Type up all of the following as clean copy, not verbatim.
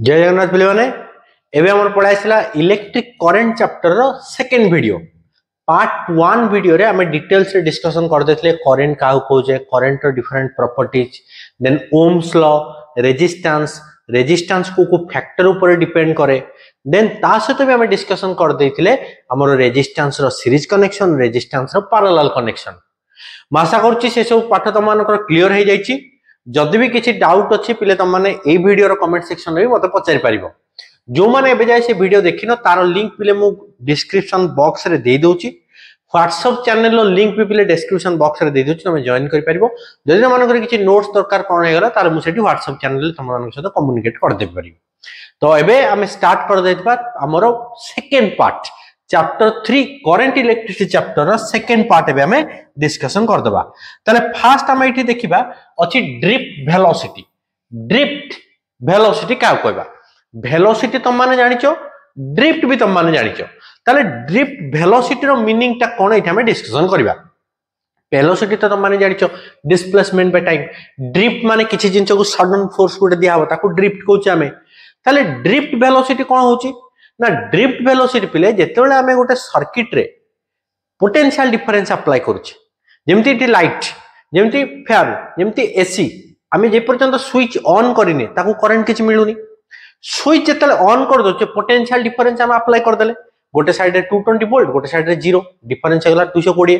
जय जगन्नाथ पिले माने एबे हमर पढाइसला इलेक्ट्रिक करंट चैप्टर रो सेकंड वीडियो पार्ट 1 वीडियो रे हमें डिटेल्स रे डिस्कशन कर देथले करंट काउ कोजे करंट रो different properties then Ohm's law resistance को फैक्टर ऊपर डिपेंड करे देन ता सहित भी हमें डिस्कशन कर देथिले हमर रेजिस्टेंस रो सीरीज कनेक्शन रेजिस्टेंस रो पैरेलल कनेक्शन आशा करछि से सब पाठ तमानकर क्लियर हो जाइछि जदि भी किसी डाउट अच्छी पिले तुम मैंने ये वीडियो रो कमेंट सेक्शन में मत पचारि पारिबो जो माने एबे जाय से वीडियो देखिनो तार लिंक पिले मु डिस्क्रिप्शन बॉक्स रे दे दोछि व्हाट्सएप चैनल रो लिंक भी पिले डिस्क्रिप्शन बॉक्स रे दे दोछि तुम जॉइन कर पारिबो जदि मानकर किसी नोट्स दरकार कोन हे गला तार मु सेठी व्हाट्सएप चैनल रे तुम मानक साथ कम्युनिकेट कर दे पारिबो तो एबे हम स्टार्ट कर देतबा हमरो second part chapter 3 current electricity chapter रो सेकंड पार्ट एबे हमें डिस्कशन कर दबा तले फास्ट हम एठी देखिबा अछि ड्रिफ्ट वेलोसिटी का कहबा वेलोसिटी तुम माने जानिचो ड्रिफ्ट भी तुम माने जानिचो तले ड्रिफ्ट वेलोसिटी रो मीनिंग ता कोन एठी हमें डिस्कशन करबा वेलोसिटी तो तुम माने जानिचो डिस्प्लेसमेंट बाय टाइम ड्रिफ्ट माने किछि जिंस को सडन फोर्स गुटे दिया हो ताको ड्रिफ्ट कहउछ हमें तले ड्रिफ्ट वेलोसिटी कोन होउची ना ड्रिफ्ट वेलोसिटी पिले जेतेबेले हमें गोटे सर्किट रे पोटेंशियल डिफरेंस अप्लाई करूछ जेमति इटी लाइट जेमति फैन जेमति एसी आमे जे पर्यंत स्विच ऑन करिने ताको करंट किछ मिलुनी स्विच जेतले ऑन कर दोचे पोटेंशियल डिफरेंस हम अप्लाई कर देले गोटे साइड रे 220 वोल्ट गोटे साइड रे 0 डिफरेंस हेला 220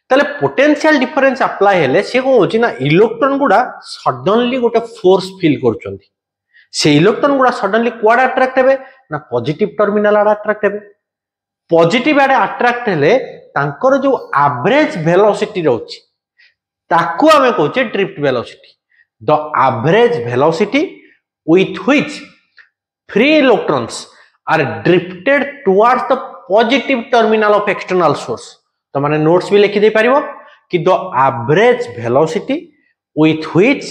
तले पोटेंशियल डिफरेंस अप्लाई हेले से को होची ना इलेक्ट्रॉन गुडा सडनली गोटे फोर्स फील करचंती से इलेक्ट्रॉन गुडा सडनली क्वाड अट्रैक्ट हेबे ना पॉजिटिव टर्मिनल आड अट्रैक्ट हेबे पॉजिटिव आड अट्रैक्ट हेले तांकर जो एवरेज वेलोसिटी रहउची ताकू हमें कहउचे drift velocity the average velocity with which free electrons are drifted towards the positive terminal of external source तो माने नोट्स भी लिखि दे पारिबो कि the average velocity with which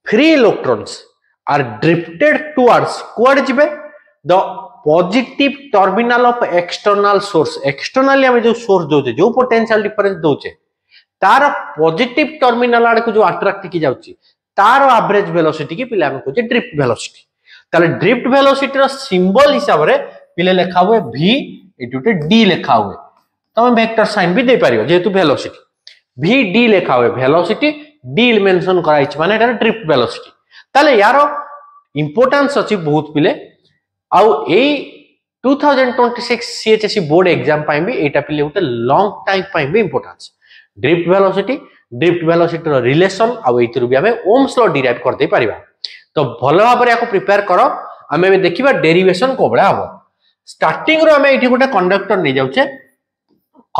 free electrons are drifted towards कोड जिबे the positive terminal of external source externally हम जो सोर्स दोचे जो पोटेंशियल डिफरेंस दोचे तार पॉजिटिव टर्मिनल आड़ को जो अट्रैक्ट की जाउची तार एवरेज वेलोसिटी की पिले हम कहजे ड्रिफ्ट वेलोसिटी ताले ड्रिफ्ट वेलोसिटी रो सिंबल हिसाब रे पिले लिखा हुए v इटुटे d लिखा हुए तमे वेक्टर साइन भी दे पारियो जेतु वेलोसिटी v d लिखा हुए वेलोसिटी d मेंशन कराई छ माने एटा ड्रिफ्ट वेलोसिटी ताले यारो इंपोर्टेंस अछि बहुत पिले आउ ए 2026 सीएचएससी बोर्ड एग्जाम पाई भी एटा पिले उते लॉन्ग टाइम पाई भी इंपोर्टेंस ड्रिफ्ट वेलोसिटी रो रिलेशन आ एतिरु भी हमें ओम्स लॉ डिराइव कर दे परिबा तो भलो भाबरे याको प्रिपेयर करो हमें भी देखिबा डेरिवेशन कोबळा हबो स्टार्टिंग रो हमें एठी गोटे कंडक्टर नै जाउछे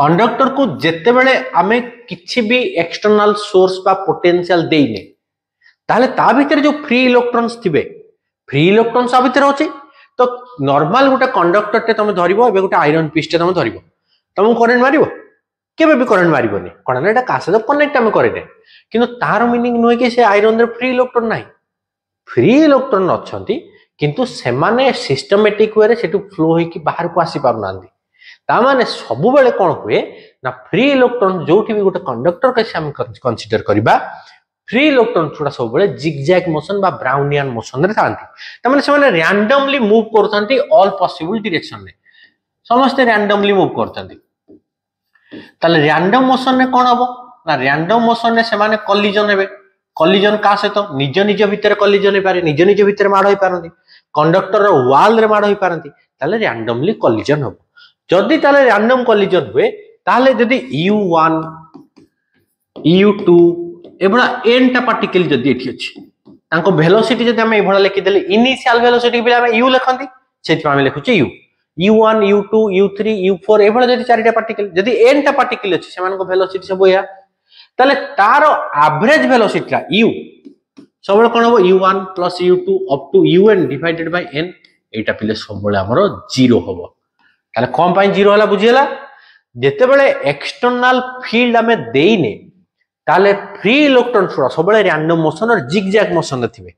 कंडक्टर को जेते बेले हमें किछि भी एक्सटर्नल सोर्स बा पोटेंशियल देइने ताले ता भीतर जो फ्री इलेक्ट्रॉन्स थिबे फ्री इलेक्ट्रॉन्स आ भीतर होची तो नॉर्मल गोटे कंडक्टर ते तुम धरिबो एबे गोटे आयरन पीस ते तुम धरिबो तुम करंट मारिबो केबे भी करंट मारिबोनी कोन एटा का से कनेक्ट हम करैते किंतु तार मीनिंग नुहे कि से आयरन रे फ्री इलेक्ट्रॉन नाही फ्री इलेक्ट्रॉन अछंती किंतु से माने सिस्टमैटिक वे रे सेटु फ्लो होई कि बाहर को आसी पार नांदी ता माने सब बेले कोन हुए ना फ्री इलेक्ट्रॉन जोठी भी गोटे कंडक्टर के हम कंसीडर करबा फ्री इलेक्ट्रॉन छुडा सब बेले जिगजैग मोशन बा ब्राउनियन मोशन रे थांती ता माने से माने रैंडमली मूव करथंती ऑल पॉसिबल डायरेक्शन में समस्त रैंडमली मूव करथंती ताले रैंडम मोशन ने कोन हबो ना रैंडम मोशन ने से माने कोलिजन हेबे कोलिजन का से तो निज निज भीतर कोलिजन हे पारे निज निज भीतर माड होई पारंती कंडक्टर रो वॉल रे माड होई पारंती ताले रैंडमली कोलिजन हबो जदी ताले रैंडम कोलिजन हुए ताले जदी u1 u2 एबडा n टा पार्टिकल जदी एठी अछि तांको वेलोसिटी जदी हम एबडा लिखि देले इनिशियल वेलोसिटी बिले हम u लिखंती सेति हम लिखुचे u u1 u2 u3 u4 एबडा जदी चारिटा पार्टिकल जदी n टा पार्टिकल अछि सेमान को वेलोसिटी सब या ताले तारो एवरेज वेलोसिटी रा u सबले कोन हो u1 + u2 up to un divided by n एटा पिले सबले हमरो 0 होबो ताले कम पाई 0 होला बुझियला जेते बेले एक्सटर्नल फील्ड हमें देइने ताले फ्री इलेक्ट्रॉन छुड़ा सबले रैंडम मोशन और जिगजैग मोशन रे थिबे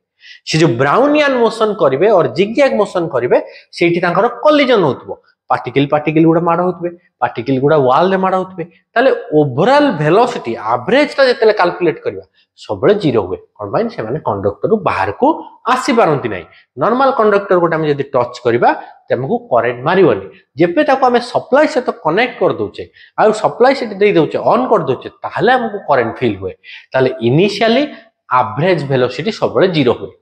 से जो ब्राउनियन मोशन करिवे और जिगजैग मोशन करिवे सेठी तांकर कोलिजन होतबो पार्टिकल गुड़ा माड़ होतबे पार्टिकल गुड़ा वॉल रे माड़ होतबे ताले ओवरऑल वेलोसिटी एवरेज ता जतले कैलकुलेट करबा सबले जीरो हुए कोन बाइन से माने कंडक्टर रु बाहर को आसी पारंती नाही नॉर्मल कंडक्टर गोटा हम जदी टच करबा त हमकु करंट मारिवनी जेबे ताको हम सप्लाई से तो कनेक्ट कर दोचे आ सप्लाई से दे दोचे ऑन कर दोचे ताहले हमकु करंट फील हुए ताले इनिशियली एवरेज वेलोसिटी सबले जीरो हुए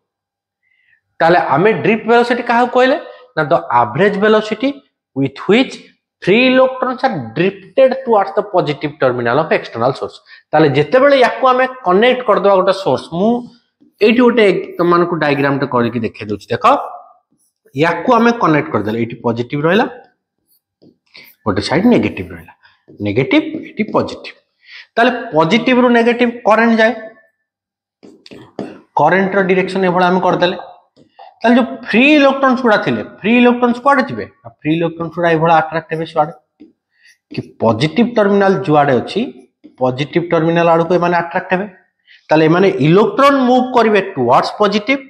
ताले हमें ड्रिफ्ट वेलोसिटी काहा कहले ना the average velocity with which free electrons are drifted towards the positive terminal of external source ताले जेते बेले याको हमें कनेक्ट कर दवा गोटा सोर्स मु एठी गोटे तमान को डायग्राम टे कर के देखे दोछि देखो याको हमें कनेक्ट कर देले एठी पॉजिटिव रहला गोटे साइड नेगेटिव रहला नेगेटिव एठी पॉजिटिव ताले पॉजिटिव रु नेगेटिव करंट जाए करंट रो डायरेक्शन एभला हम कर देले ताले जो फ्री इलेक्ट्रॉन्स गुडा थिले फ्री इलेक्ट्रॉन्स कोड जिवे फ्री इलेक्ट्रॉन्स गुडा एभला अट्रैक्ट हेबे स्वाडे कि पॉजिटिव टर्मिनल जुआडे अछि पॉजिटिव टर्मिनल आडू को माने अट्रैक्ट हेबे ताले माने इलेक्ट्रॉन मूव करिवे टुवर्ड्स पॉजिटिव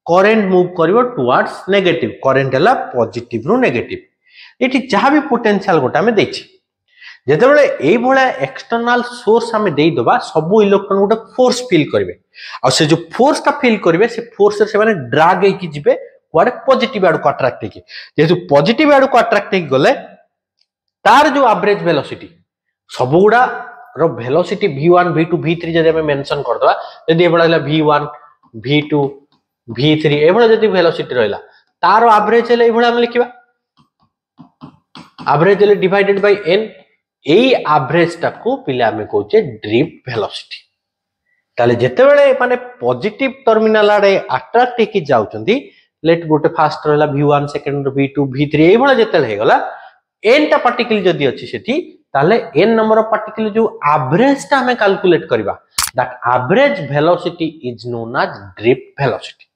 करंट मूव करिवो टुवर्ड्स नेगेटिव करंट हला पॉजिटिव रु नेगेटिव एठी जहा भी पोटेंशियल गोटा में देछि जेते बेले एई भला एक्सटर्नल सोर्स हमें देई दबा सब इलेक्ट्रॉन गोटे फोर्स फील करिवे आ से जो फोर्स ता फील करिवे से फोर्स से माने ड्रैग हे कि जिवे कुआडे पॉजिटिव आडू को अट्रैक्ट हे कि जेतु पॉजिटिव आडू को अट्रैक्ट हे गले तार जो एवरेज वेलोसिटी सब गुडा रो वेलोसिटी v1 v2 v3 जदि हम मेंशन कर दबा जदि एबडा हला v1 v2 v3 एबडा जदि वेलोसिटी रहला तार एवरेज हले एबडा हम लिखिबा एवरेज हले divided by n AE average टाको पिला में कहूचे ड्रिफ्ट वेलोसिटी ताले जेते बेले माने पॉजिटिव टर्मिनल आडे अट्रैक्ट हेकि जाउचंदी लेट गोटे फास्ट रहला v1 सेकंड v2 v3 एई भला जेते हे गला n टा पार्टिकल जदी अछि सेठी ताले n नंबर ऑफ पार्टिकल जो एवरेज टा हमें कैलकुलेट करबा that average velocity is known as drift velocity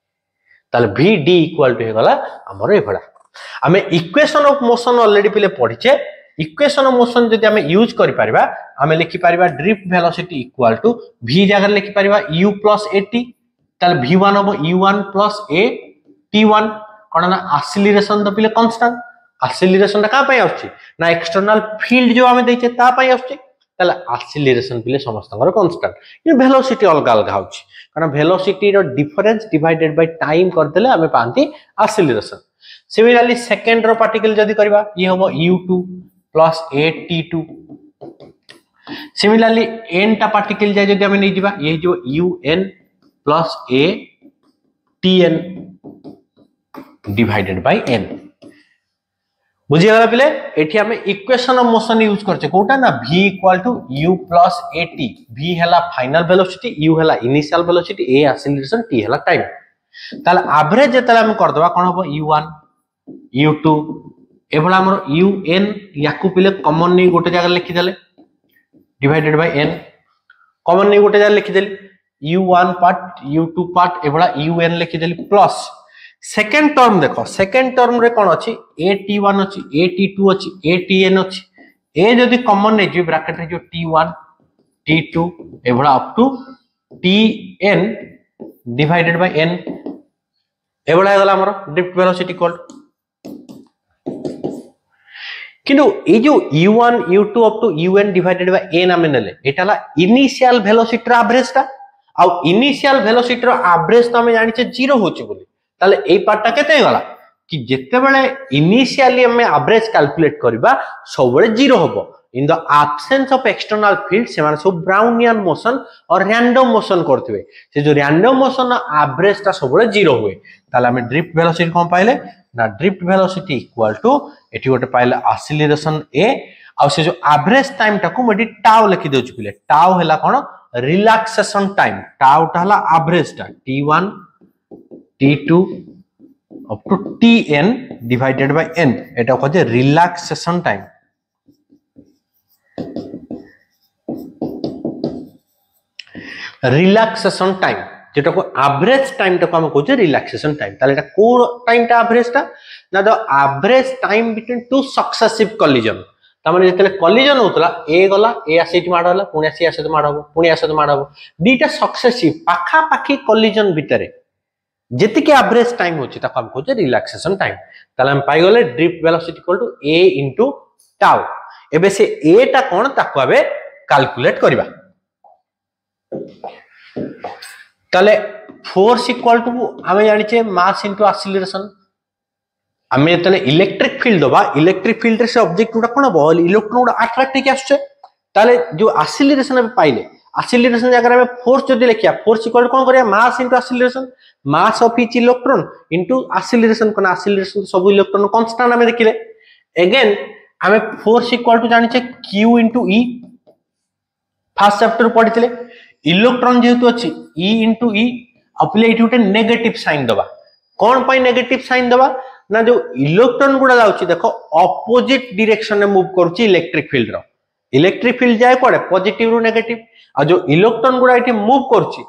ताले vd इक्वल टू हे गला हमर ए भला हमें इक्वेशन ऑफ मोशन ऑलरेडी पिले पढिचे इक्वेशन ऑफ मोशन जदि हमें यूज करि परिबा हमें लिखि परिबा drift velocity equal to v जगह लिखि परिबा u प्लस at ताले v1 हो u1 प्लस a t1 कोन ना एक्सीलरेशन द पिले कांस्टेंट एक्सीलरेशन का पय आउची ना एक्सटर्नल फील्ड जो हमें देचे ता पय आउची ताले एक्सीलरेशन पिले समस्तंगर कांस्टेंट ये वेलोसिटी अलग अलग आउची कारण वेलोसिटी रो डिफरेंस डिवाइडेड बाय टाइम कर देले हमें पांती एक्सीलरेशन सिमिलरली सेकंड रो पार्टिकल जदि करबा ये हो u2 plus at2 similarly n टा पार्टिकल जाय जदि हम नै दिबा ये जो un plus a tn divided by n बुझि गला पिले एठी हम इक्वेशन ऑफ मोशन यूज करछे कोटा ना v equal to u plus at v हला फाइनल वेलोसिटी u हला initial velocity a acceleration t हला टाइम ताले एवरेज जतला हम कर दबा कोन हो u1 u2 एभला हमर un याकू पिले कॉमन नै गोटे जगह लिखि देले डिवाइडेड बाय n कॉमन नै गोटे जगह लिखि देले u1 part u2 part एभला un लिखि देले प्लस सेकंड टर्म देखो सेकंड टर्म रे कोन अछि at1 अछि at2 अछि atn अछि ए जदी कॉमन नै जे ब्रैकेट रे जो t1 t2 एभला up to tn divided by n एभला गला हमर ड्रिफ्ट वेलोसिटी इक्वल किंतु ए जो u1 u2 up to un divided by n आमे नेले एटाला इनिशियल वेलोसिटी रो एवरेज ता आ इनिशियल वेलोसिटी रो एवरेज तो हमें जानि छे 0 होचे बोली ताले ए पार्ट टा केते गला कि जेते बेले इनिशियली हमें एवरेज कैलकुलेट करबा सब बेले 0 होबो in the absence of external field से माने सब ब्राउनियन मोशन और रैंडम मोशन करथिबे से जो रैंडम मोशन एवरेज ता सब बेले 0 हुए ताले हमें ड्रिफ्ट वेलोसिटी कोन पाइले ना ड्रिफ्ट वेलोसिटी इक्वल टू एठी गोटे पाइले एक्सीलरेशन a आ से जो एवरेज टाइम टाको मडी टाउ लिखि देउछ पिले टाउ हला कोन रिलैक्सेशन टाइम टाउ ता हला एवरेज टा t1 t2 up to tn divided by n এটা কইছে রিল্যাক্সেশন টাইম রিল্যাক্সেশন টাইম যেটা কো এভারেজ টাইমটা কো আমি কইছে রিল্যাক্সেশন টাইম তাহলে এটা কোন টাইমটা এভারেজটা না the average time between two successive collision তার মানে যেতলে কলিজন হতলা এ গলা এ আসিটি মাড হলা পুনি আসি আসতে মাড হবো পুনি আসতে মাড হবো দুইটা सक्सेसिव পাখা পাখি কলিজন ভিতরে जेति के एवरेज टाइम होची ताको हम कहूचे रिलैक्सेशन टाइम ताले हम पाई गले drift velocity equal to a into tau एबे से a टा कोन ताको आबे कैलकुलेट करबा ताले फोर्स इक्वल टू हमें जानि छे मास इनटू एक्सीलरेशन हमें तले इलेक्ट्रिक फील्ड दबा इलेक्ट्रिक फील्ड रे से ऑब्जेक्ट उडा कोन बॉल इलेक्ट्रॉन उडा अट्रैक्ट के आछे ताले जो एक्सीलरेशन अब पाइले एक्सीलरेशन जगह में फोर्स जदि लिखिया फोर्स इक्वल टू कोन करिया mass into acceleration mass of each electron into acceleration cone acceleration सब इलेक्ट्रॉन कांस्टेंट हमें देखिले अगेन हमें फोर्स इक्वल टू जानि छे q into e first chapter पढितले इलेक्ट्रॉन जेहेतु अछि e इनटू e अपले इठी उठे नेगेटिव साइन दबा कोन पई नेगेटिव साइन दबा ना जो इलेक्ट्रॉन गुडा जाउची देखो ऑपोजिट डायरेक्शन में मूव करूची इलेक्ट्रिक फील्ड रो इलेक्ट्रिक फील्ड जाय कोडे पॉजिटिव रु नेगेटिव आ जो इलेक्ट्रॉन गुडा इठी मूव करूची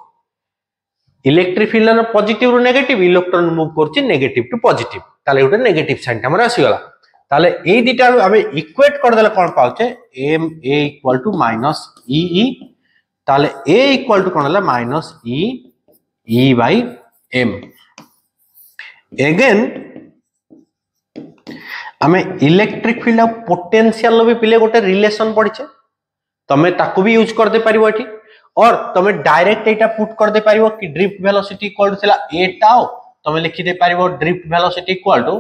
इलेक्ट्रिक फील्ड रो पॉजिटिव रु नेगेटिव इलेक्ट्रॉन मूव करूची नेगेटिव टू पॉजिटिव ताले उठे नेगेटिव साइन हमर आसी गला ताले एई दिटा हमें इक्वेट कर देले कोन पाउचे m a equal to minus e e ताले a इक्वल टू कोन हला minus e e by m again हमें इलेक्ट्रिक फील्ड और पोटेंशियल भी पिले गोटे रिलेशन पड़ीचे तमे ताकू भी यूज कर दे परिबो एठी और तमे डायरेक्ट एटा पुट कर दे परिबो कि ड्रिफ्ट वेलोसिटी इक्वल टू थिला a टाउ तमे लिखि दे परिबो ड्रिफ्ट वेलोसिटी इक्वल टू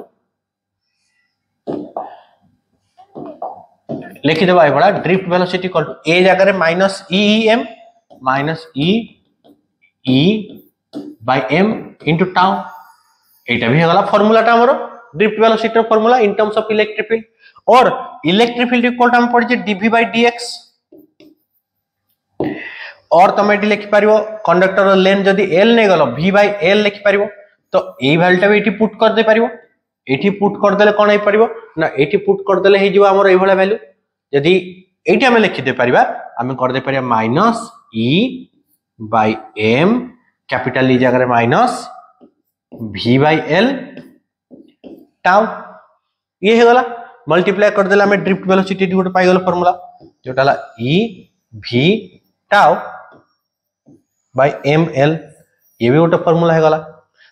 लिखि देबा ए बडा drift velocity equal to a जगह रे minus e m minus e by m into tau एटा भी होला फार्मूला टा हमरो drift velocity formula in terms of electric field और इलेक्ट्रिक फील्ड इक्वल टू हम पढ़िए dv by dx और तमे एटी लिखि पारिबो कंडक्टर लेंथ जदी l नै गलो v by l लिखि पारिबो तो एई वैल्यू टा भी एटी पुट कर दे पारिबो एटी पुट कर देले कोन हे पारिबो ना एटी पुट कर देले हे जो हमर एई भला वैल्यू जदी एटी हम लिखि दे परिबा हम कर दे परिबा minus e by m capital e जगह minus v by l tau ये हे गला मल्टीप्लाई कर देला हमें ड्रिफ्ट वेलोसिटी गोटे पाई गला फार्मूला जोटा ला e v tau by ml ये भी गोटे फार्मूला हे गला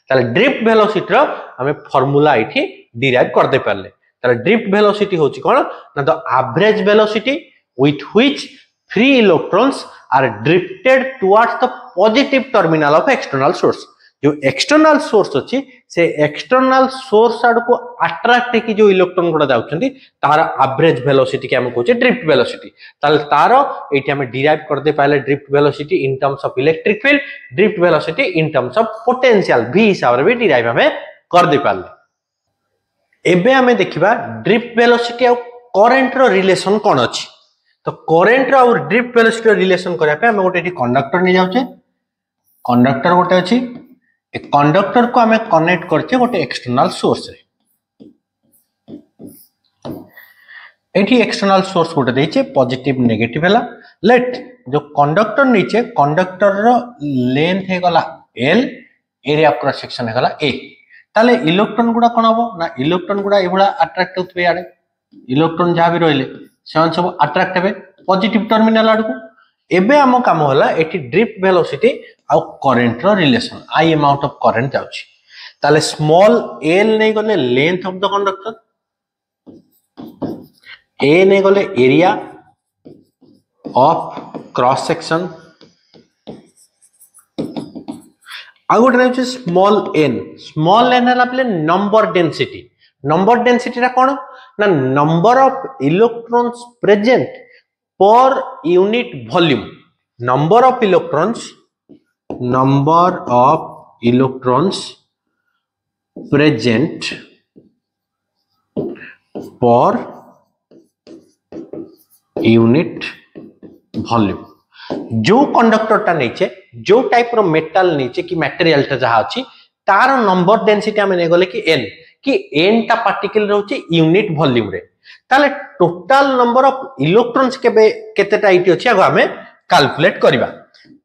ताले ड्रिफ्ट वेलोसिटी रो हमें फार्मूला इठी डिराइव कर दे परले ताले ड्रिफ्ट वेलोसिटी होची कोन ना the average velocity with which free electrons are drifted towards the positive terminal of external source जो एक्सटर्नल सोर्स अछि से एक्सटर्नल सोर्स आड़ को अट्रैक्ट की जो इलेक्ट्रॉन गुडा जाउछंती तार एवरेज वेलोसिटी के हम कहूचे ड्रिफ्ट वेलोसिटी ताल तार एठी हम डिराइव कर दे पाले drift velocity in terms of electric field drift velocity in terms of potential v हिसाब रे भी डिराइव हमें कर दे पाले एबे हमें देखिबा ड्रिफ्ट वेलोसिटी और करंट रो रिलेशन कोन अछि तो करंट और ड्रिफ्ट वेलोसिटी रिलेशन करया पे हम गोटे एठी कंडक्टर नि जाउचे कंडक्टर गोटे अछि ए कंडक्टर को हमें कनेक्ट करछे गोटे एक्सटर्नल सोर्स रे एठी एक्सटर्नल सोर्स गोटे देछे पॉजिटिव नेगेटिव हला लेट जो कंडक्टर नीचे कंडक्टर रो लेंथ हे गला l एरिया क्रॉस सेक्शन हे गला a ताले इलेक्ट्रॉन गुडा कोन हबो ना इलेक्ट्रॉन गुडा एबडा अट्रैक्ट होतबे याडे इलेक्ट्रॉन जहा भी रहले सेवन सब अट्रैक्ट हेबे पॉजिटिव टर्मिनल आडको एबे हम काम होला एठी ड्रिफ्ट वेलोसिटी और करंट रो relation I amount of current जाउची ताले स्मॉल l नै गले length of the conductor a नै गले एरिया ऑफ क्रॉस सेक्शन आगोट रहउची स्मॉल n हला पले नंबर डेंसिटी रा कोन ना number of electrons present per unit volume number of electrons present per unit volume जो कंडक्टर टा नीचे जो टाइप रो मेटल नीचे कि मटेरियल टा जहा अछि तार नंबर डेंसिटी हम ने गले कि n टा पार्टिकल रहउची यूनिट वॉल्यूम रे ताले टोटल नंबर ऑफ इलेक्ट्रॉन्स केतेटा इटी अछि आगो हमें कैलकुलेट करिबा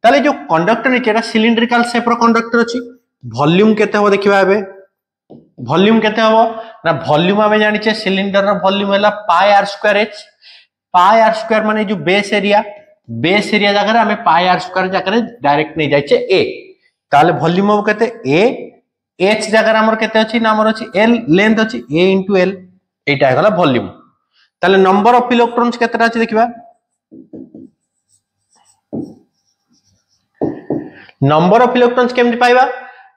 ताले जो कंडक्टर नीचे एटा सिलिंड्रिकल शेप रो कंडक्टर अछि वॉल्यूम केते हो देखिबा एबे वॉल्यूम केते हो ना वॉल्यूम हमें जानि छे सिलिंडर रो वॉल्यूम हला पाई r स्क्वायर h पाई r स्क्वायर माने जो बेस एरिया जगह हमें पाई r स्क्वायर जगह डायरेक्ट नहीं जाय छे a ताले वॉल्यूम हो केते a h जगह हमर केते अछि ना हमर अछि l लेंथ अछि a into l एटा हे गला वॉल्यूम ताले नंबर ऑफ इलेक्ट्रॉन्स केतेटा अछि देखिबा नंबर ऑफ इलेक्ट्रॉन्स केमति पाइबा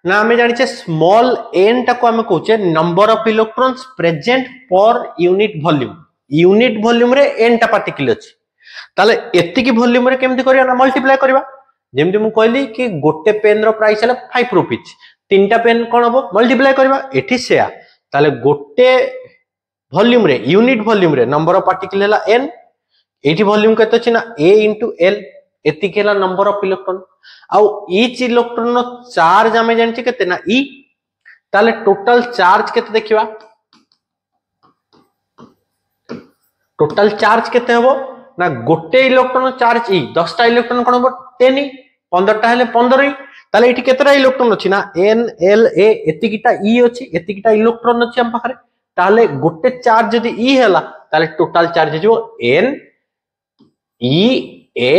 ना हमें जानि छे स्मॉल n टा को हमें कहूचे number of electrons present per unit volume रे n टा पार्टिकल अछि ताले एति की वॉल्यूम रे केमति करिया ना मल्टीप्लाई करबा जेमति मु कहली कि गोटे पेन रो प्राइस हला 5 रुपीज तीनटा पेन कोन हबो मल्टीप्लाई करबा एठी सेया ताले गोटे वॉल्यूम रे यूनिट वॉल्यूम रे नंबर ऑफ पार्टिकल हला n एठी वॉल्यूम केते अछि ना a into l एति केला नंबर ऑफ इलेक्ट्रॉन आउ ईच इलेक्ट्रॉन नो चार्ज हमें जानि केते ना e ताले टोटल चार्ज केते देखिबा टोटल चार्ज केते हबो ना गोटे इलेक्ट्रॉन चार्ज e 10 टा इलेक्ट्रॉन कोन हबो 10 15 टा हेले 15 ही ताले एठी केतेटा इलेक्ट्रॉन अछि ना n l a एतिकिटा e अछि एतिकिटा इलेक्ट्रॉन अछि हम पाखरे ताले गोटे चार्ज जदी e हैला ताले टोटल चार्ज जो n e a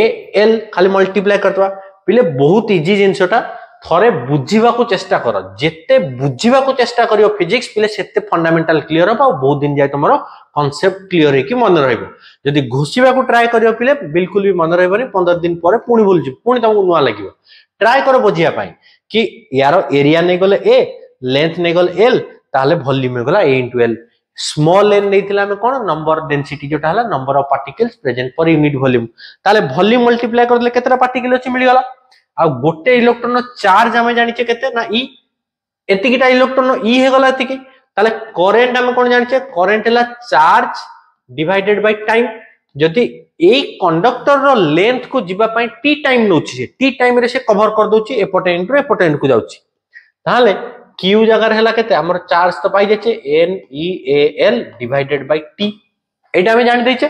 l खाली मल्टीप्लाई करतवा पिले बहुत इजी जिंसटा थरे बुझीबा को चेष्टा करो जेते बुझीबा को चेष्टा करियो फिजिक्स पिले सेते फंडामेंटल क्लियर हो बहुत दिन जाय तमरो कांसेप्ट क्लियर है कि मन रहइबो जदी घुसीबा को ट्राई करियो पिले बिल्कुल भी मन रहइबनी 15 दिन परे पुणी भूलजी पुणी तुमको नुआ लागियो ट्राई करो बुझिया पाई कि यारो एरिया नै गले a लेंथ नै गले l ताले वॉल्यूम नै गला a into l small n नैथिला हमें कोन नंबर डेंसिटी जोटा हला number of particles present per unit volume ताले वॉल्यूम मल्टीप्लाई कर देले केतरा पार्टिकल अछि मिल गला आ गोटे इलेक्ट्रॉन चार्ज हमें जानि छे केते ना e एतिकिटा इलेक्ट्रॉन e हे गला एतिकी ताले करंट हमें कोन जानि छे करंट हला चार्ज डिवाइडेड बाय टाइम जदी ए कंडक्टर रो लेंथ को जिबा पई t टाइम नोछि से t टाइम रे से कवर कर दोछि एपोटे इनटू एपोटे एंड को जाउछि ताले q जगह हेला केते हमर चार्ज तो पाई जेचे n e a l divided by t एटा हमें जानि दैछे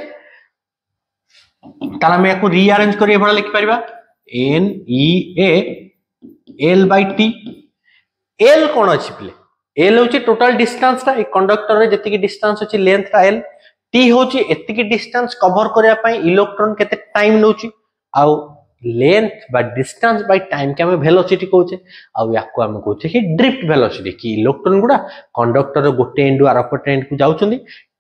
ताले हम याको रीअरेंज करी एभला लिखि परिबा n e a l by t l कोन अछि प्ले l होछि टोटल डिस्टेंस ता एक कंडक्टर रे जति की डिस्टेंस अछि लेंथ ता l t होछि एति की डिस्टेंस कवर करिया पई इलेक्ट्रॉन केते टाइम नोछि आउ length by distance by time के हम वेलोसिटी कहउछे आउ याको हम कहउछे कि ड्रिफ्ट वेलोसिटी की इलेक्ट्रॉन गुडा कंडक्टर रो गोटे एंड आर अपर एंड को जाउछंदी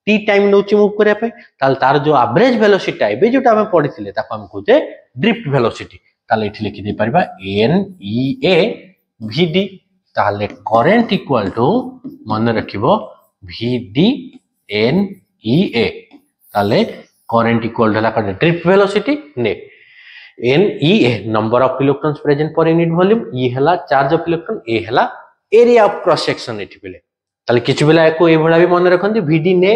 t टाइम नोछि मूव करिया पई ताल तार जो एवरेज वेलोसिटी आइबे जोटा हम पढिथिले ताको हम कहउछे ड्रिफ्ट वेलोसिटी ताले इठी लिखि दे परबा n e a v d ताले करंट इक्वल टू मन रखिबो v d n e a ताले करंट इक्वल टू ला ड्रिफ्ट वेलोसिटी ने n e a number of electrons present per unit volume e हला charge of electron a हला area of cross section एठी बेले ताले किछ बेला को ए भला भी मन रखंती v d ने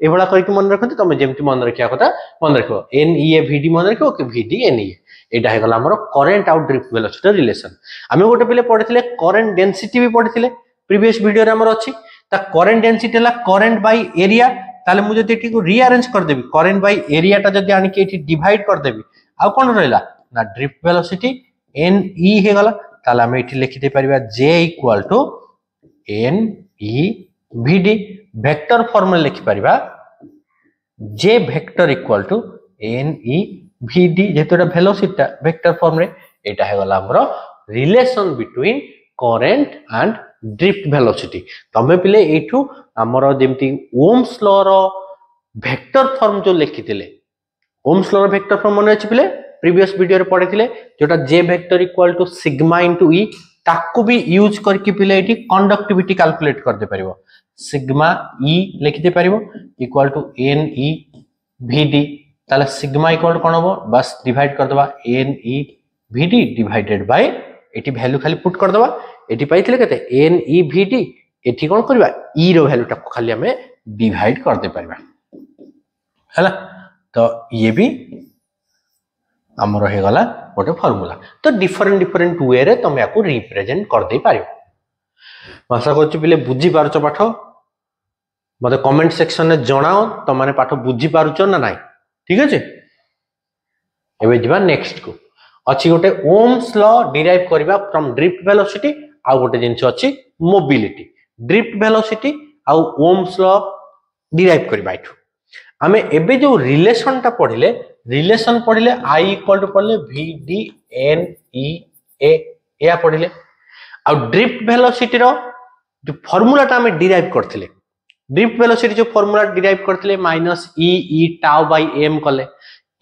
ए भला कहि के मन रखंती तमे जेमति मन रखिया कथा मन रखो n e a v d मन रखो कि v d n e a एटा हे गला हमर current out drift velocity relation आमे गोटे पिले पढिथिले करंट डेंसिटी भी पढिथिले प्रीवियस वीडियो रे हमर अछि ता करंट डेंसिटी हला करंट बाय एरिया ताले मु जति एटी को रीअरेंज कर देबी करंट बाय एरिया ता जति आनि के एटी डिवाइड कर देबी आ कोन रहला ना ड्रिफ्ट वेलोसिटी n e हे गला ताले हम एटी लिखि दे परिबा j equal to n e v d vector form में लिखि परिबा j vector equal to n e v d जेतोटा वेलोसिटी वेक्टर फॉर्म रे एटा हे गला हमरो relation between current and drift velocity तमे पिले एठू हमरो जेमति ओम्स लॉ रो वेक्टर फॉर्म जो लिखितिले ओम्स लॉ रो वेक्टर फॉर्म मन अछि पिले प्रीवियस वीडियो रे पढितिले जोटा j vector equal to sigma into e ताकू भी यूज करके पिले एठी कंडक्टिविटी कैलकुलेट कर दे परिबो सिग्मा e लिखि दे परिबो equal to n e v d ताले सिग्मा इक्वल कोन हो बस डिवाइड कर दबा n e v d divided by एठी वैल्यू खाली पुट कर दबा एठी पाइथिले केते n e v d एठी कोन करबा e रो वैल्यू टा खाली हमें डिवाइड कर दे परबा हैला तो ये भी हमरो हे गला गोटे फार्मूला तो डिफरेंट वे रे तुम याको रिप्रेजेंट कर दे पारियो आशा करछु पिले बुझी पारछो पाठ मते कमेंट सेक्शन में जणाओ तो माने पाठ बुझी पारुछो ना नाही ठीक अछि एबे जिबा नेक्स्ट को अछि गोटे ओम्स लॉ डिराइव करबा फ्रॉम ड्रिफ्ट वेलोसिटी आ गोटे जिंस अछि मोबिलिटी ड्रिफ्ट वेलोसिटी आ ओम्स लॉ डिराइव करबा इठू हमें एबे जो रिलेशन टा पढ़िले I इक्वल टू पढ़ले v d n e a या पढ़िले आ ड्रिफ्ट वेलोसिटी रो जो फॉर्मूला टा हमें डिराइव करथिले ड्रिफ्ट वेलोसिटी जो फॉर्मूला डिराइव करथिले minus e tau by M कले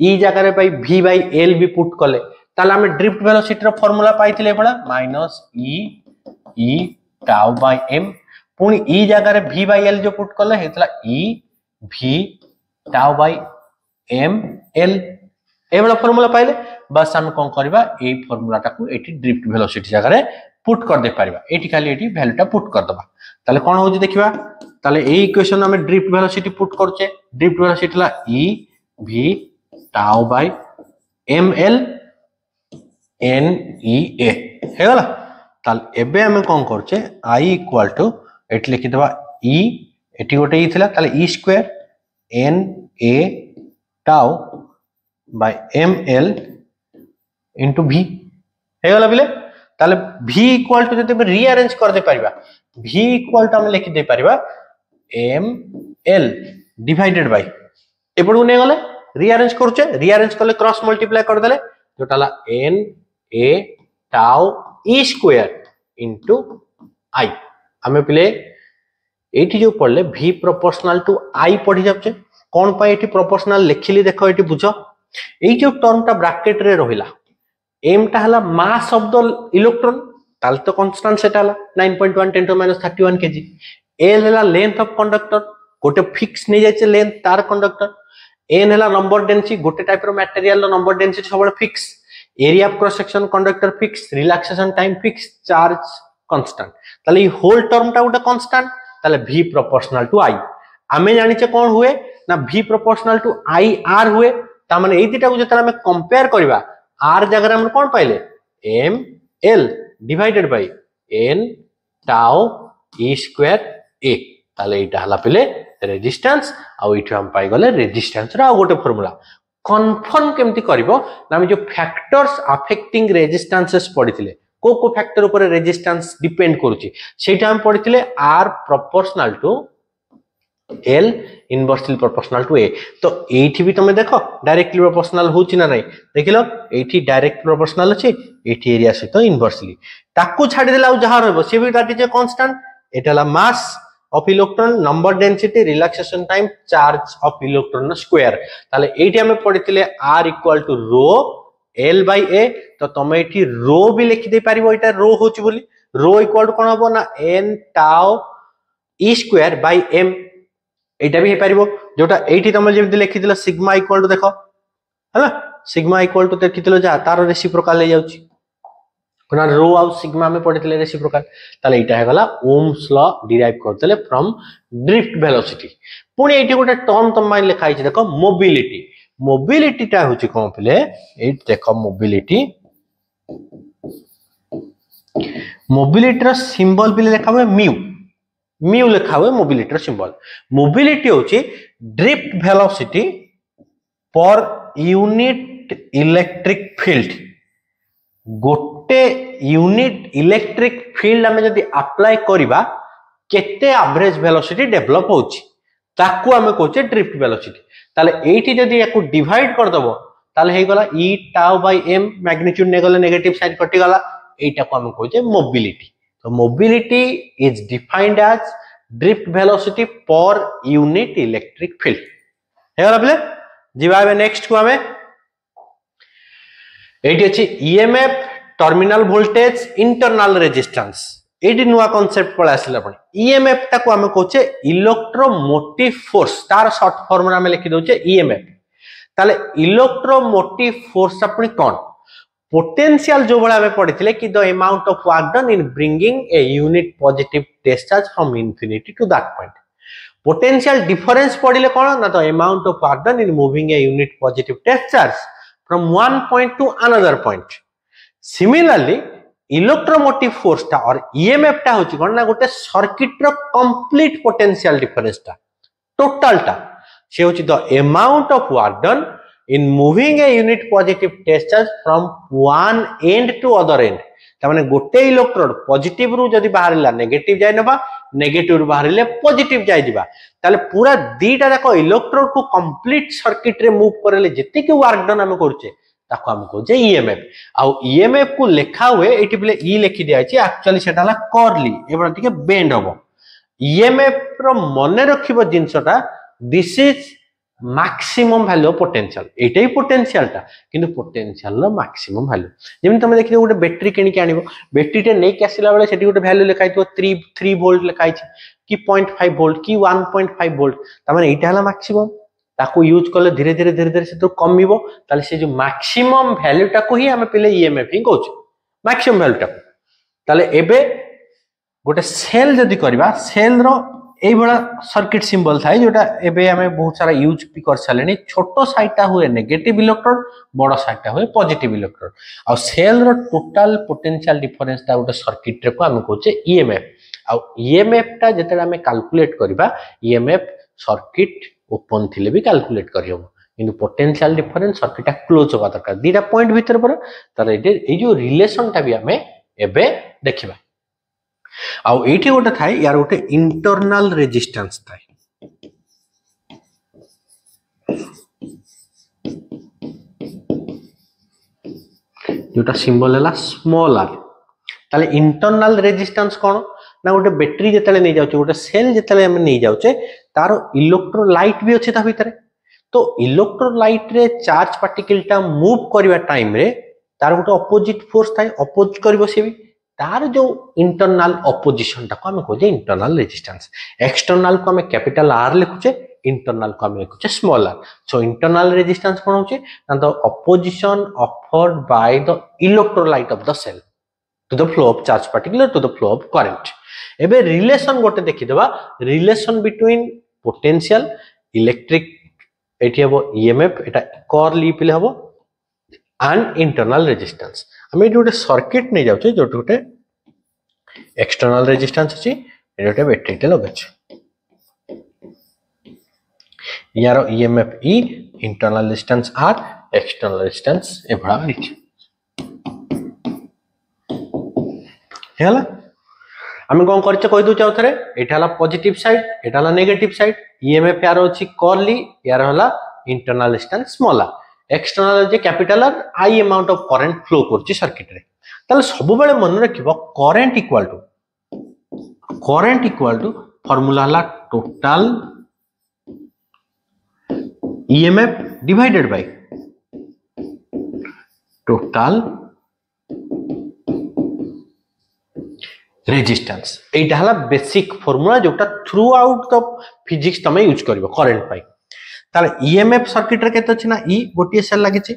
ई जगह रे भाई v बाय l भी पुट कले ताले हमें ड्रिफ्ट वेलोसिटी रो फॉर्मूला पाइथिले बडा minus e tau by m पुनी ई जगह रे v बाय l जो पुट कले हेतला e v tau by m l एबला फॉर्मूला पाइले बस हम कोन करबा ए फॉर्मूला टाकू एठी ड्रिफ्ट वेलोसिटी जगह रे पुट कर दे पारिबा एठी खाली एठी वैल्यू टा पुट कर दबा ताले कोन होजी देखिबा ताले ए इक्वेशन में ड्रिफ्ट वेलोसिटी पुट करछे ड्रिफ्ट वेलोसिटी ला e v tau by ml n e a हे गला ताले एबे हम कोन करछे i इक्वल टू एठी लिखि दबा e एठी गोटे ई थिला ताले e square n a tau by ml into v हे गला बिले ताले v इक्वल टू जते रीअरेंज कर दे परिबा v इक्वल टू हम लिखि दे परिबा ml डिवाइडेड बाय एपडू ने गले रीअरेंज करछे रीअरेंज करले क्रॉस मल्टीप्लाई कर देले जोटाला n a tau e square into i हमें पिले एठी जो पढ़ले v प्रोपोर्शनल टू i पढ़ी जाबचे कोन पाई एठी प्रोपोर्शनल लिखिली देखो एठी बुझो एई जो टर्म टा ब्रैकेट रे रहिला m टा हला मास ऑफ द इलेक्ट्रॉन ताल तो कांस्टेंट सेटा हला 9.1 10 to -31 kg l हला लेंथ ऑफ कंडक्टर गोटे फिक्स नै जायचे लेंथ तार कंडक्टर n हला नंबर डेंसिटी गोटे टाइप रो मटेरियल रो नंबर डेंसिटी सब fix area of cross section conductor fix relaxation time fix charge constant ताले ई होल टर्म टा गोटे कांस्टेंट ताले v प्रोपोर्शनल टू i हमें जानि छे कोन हुए ना v proportional to i r हुए ता माने एई दिटा को जतरा हमें कंपेयर करबा r जगह हम कोन पाइले m l divided by n tau e square a ताले एटा हला पिले रेजिस्टेंस आ इठो हम पाई गले रेजिस्टेंस रा गोटे फार्मूला कन्फर्म केमती करिवो ना हम जो फैक्टर्स अफेक्टिंग रेजिस्टेंसेस पढिथिले को फैक्टर ऊपर रेजिस्टेंस डिपेंड करूची सेटा हम पढिथिले r proportional to l inversely proportional to a तो एठी भी तमे देखो डायरेक्टली प्रोपोर्शनल होची ना नहीं देखिलो एठी डायरेक्ट प्रोपोर्शनल अछि एठी एरिया से तो इनवर्सली ताकू छाडी देला जहा रहबो से भी दैट इज ए कांस्टेंट एटाला mass of electron number density relaxation time charge of electron square ताले एठी हमें पढिथिले r equal to rho l by a तो तमे एठी रो भी लिखि दे पारिबो एटा रो होची बोली रो इक्वल टू कोन हबो ना n tau e square by m एटा भी हे पारिबो जोटा एठी तमे जेमति लिखिदिलो सिग्मा इक्वल टू देखो हला सिग्मा इक्वल टू देखिदिलो जा तार रेसिप्रोकल ले जाउची कोना रो आ सिग्मा में पढिथिले रेसिप्रोकल ताले एटा हे गला ओम्स लॉ डिराइव करथले फ्रॉम ड्रिफ्ट वेलोसिटी पुनी एठी गोटे टर्म तम लिखाई छै देखो मोबिलिटी मोबिलिटी टा होची कोन पिले एट देखो मोबिलिटी रो सिंबल पिले लिखा हुए म्यू लिखा हुए मोबिलिटी रो सिंबल मोबिलिटी होची drift velocity per unit electric field गोटे यूनिट इलेक्ट्रिक फील्ड हमें जदी अप्लाई करिबा केते एवरेज वेलोसिटी डेवलप होची ताकू हमें कहचे ड्रिफ्ट वेलोसिटी ताले एठी जदी याकू डिवाइड कर दबो ताले हे गला e tau by m magnitude ने गले नेगेटिव साइड कटि गला एटा को हम कहचे मोबिलिटी तो mobility is defined as drift velocity per unit electric field हे गला बले जीवाबे नेक्स्ट को हमें एटी अछि EMF terminal voltage internal resistance एटी नुवा कांसेप्ट पळे आसिला पण ईएमएफ ता को हम कहचे इलेक्ट्रोमोटिव फोर्स तार शॉर्ट फॉर्म में लिखि दोचे ईएमएफ ताले इलेक्ट्रोमोटिव फोर्स अपनी कोन पोटेंशियल जो बळा में पढिथिले कि the amount of work done in bringing a unit positive discharge from infinity to that point potential difference पढिले कोन ना the amount of work done in moving a unit positive discharge from one point to another point similarly electromotive force टा और emf टा होची कोन ना गोटे सर्किट रो कंप्लीट पोटेंशियल डिफरेंस टा टोटल टा से होची the amount of work done in moving a unit positive discharge from one end to other end ता माने गोटे इलेक्ट्रोड पॉजिटिव रु जदी बाहरला नेगेटिव जाय नबा नेगेटिव रु बाहरले पॉजिटिव जाय दिबा ताले पूरा दीटा जाको इलेक्ट्रोड को कंप्लीट सर्किट रे मूव करले जति के वर्क डन हम करछे ताको हम कहूचे ईएमएफ आ ईएमएफ को लिखा हुए एटी पले ई लिखि दिया अछि एक्चुअली सेटा हला कर्ली एबा टिके बेंड होबो ईएमएफ रो मने रखिबो जिंसटा this is maximum value of potential एटाई पोटेंशियल टा किंतु पोटेंशियल रो मैक्सिमम वैल्यू जेमि तमे देखियो गोटे बैटरी किनि के आनिबो बैटरी टे नै के आसिला बेले सेठी गोटे वैल्यू लिखाइ तो 3 वोल्ट लिखाइ छै कि 0.5 वोल्ट कि 1.5 वोल्ट त माने एटा हला मैक्सिमम ताको यूज करले धीरे धीरे से तो कमिबो ताले से जो मैक्सिमम वैल्यू टा को ही हमें पहले ईएमएफ ही कहू मैक्सिमम वैल्यू टा ताले एबे गोटे सेल जदी करबा सेल रो एई बडा सर्किट सिंबल थाय जोटा एबे हमें बहुत सारा यूज भी कर सालेनी छोटो साइडटा हुए नेगेटिव इलेक्ट्रोड बडो साइडटा हुए पॉजिटिव इलेक्ट्रोड आ cell row total potential difference ता गोटे सर्किट रे को हम कहूचे ईएमएफ आ ईएमएफ ता जते हमें कैलकुलेट करबा ईएमएफ सर्किट ओपन थिले भी कैलकुलेट करियो किंतु पोटेंशियल डिफरेंस सर्किट ता क्लोज होबा दरकार दीटा पॉइंट भीतर पर तार ए जो रिलेशन ता भी हमें एबे देखिबा आ एठी गोटे थाय यार गोटे इंटरनल रेजिस्टेंस थाय जोटा सिंबल हला स्मॉल आर ताले इंटरनल रेजिस्टेंस कोन ना गोटे बैटरी जेतले नै जाउचे गोटे सेल जेतले हम नै जाउचे तार इलेक्ट्रोलाइट भी अछि ता भीतर तो इलेक्ट्रोलाइट रे चार्ज पार्टिकल टा मूव करबा टाइम रे तार गोटे अपोजिट फोर्स थाय अपोज करबो से भी तार जो इंटरनल अपोजिशन टा को हम कहजे इंटरनल रेजिस्टेंस एक्सटर्नल को हम कैपिटल आर लिखुचे इंटरनल को हम लिखुचे small r so internal resistance कोन होचे ना the opposition offered by the electrolyte of the cell to the flow of charge particle to the flow of current एबे relation गोटे देखि देबा रिलेशन बिटवीन पोटेंशियल इलेक्ट्रिक एटी हबो ईएमएफ एटा कर्ली पिले हबो एंड इंटरनल रेजिस्टेंस हम एटी गोटे सर्किट नै जाउछे जोट गोटे एक्सटर्नल रेजिस्टेंस अछि एटा गोटे बैटरी ते लगछ यार EMF e internal resistance r external resistance ए भड़ा अछि हेला हम कोन करचे कहि दउ चाउ थरे एटा हला पॉजिटिव साइड एटा हला नेगेटिव साइड ईएमएफ यार अछि कर्ली यार हला internal resistance small r external जे capital R I amount of current flow करछि सर्किट रे ताले सब बेले मन रखिबो करंट इक्वल टू फार्मूला हला total EMF divided by total resistance एटा हला बेसिक फार्मूला जोटा थ्रू आउट द फिजिक्स तमे यूज करबो करंट पाई ताले ईएमएफ सर्किट रे केते अछि ना ई गोटिए सेल लागि छि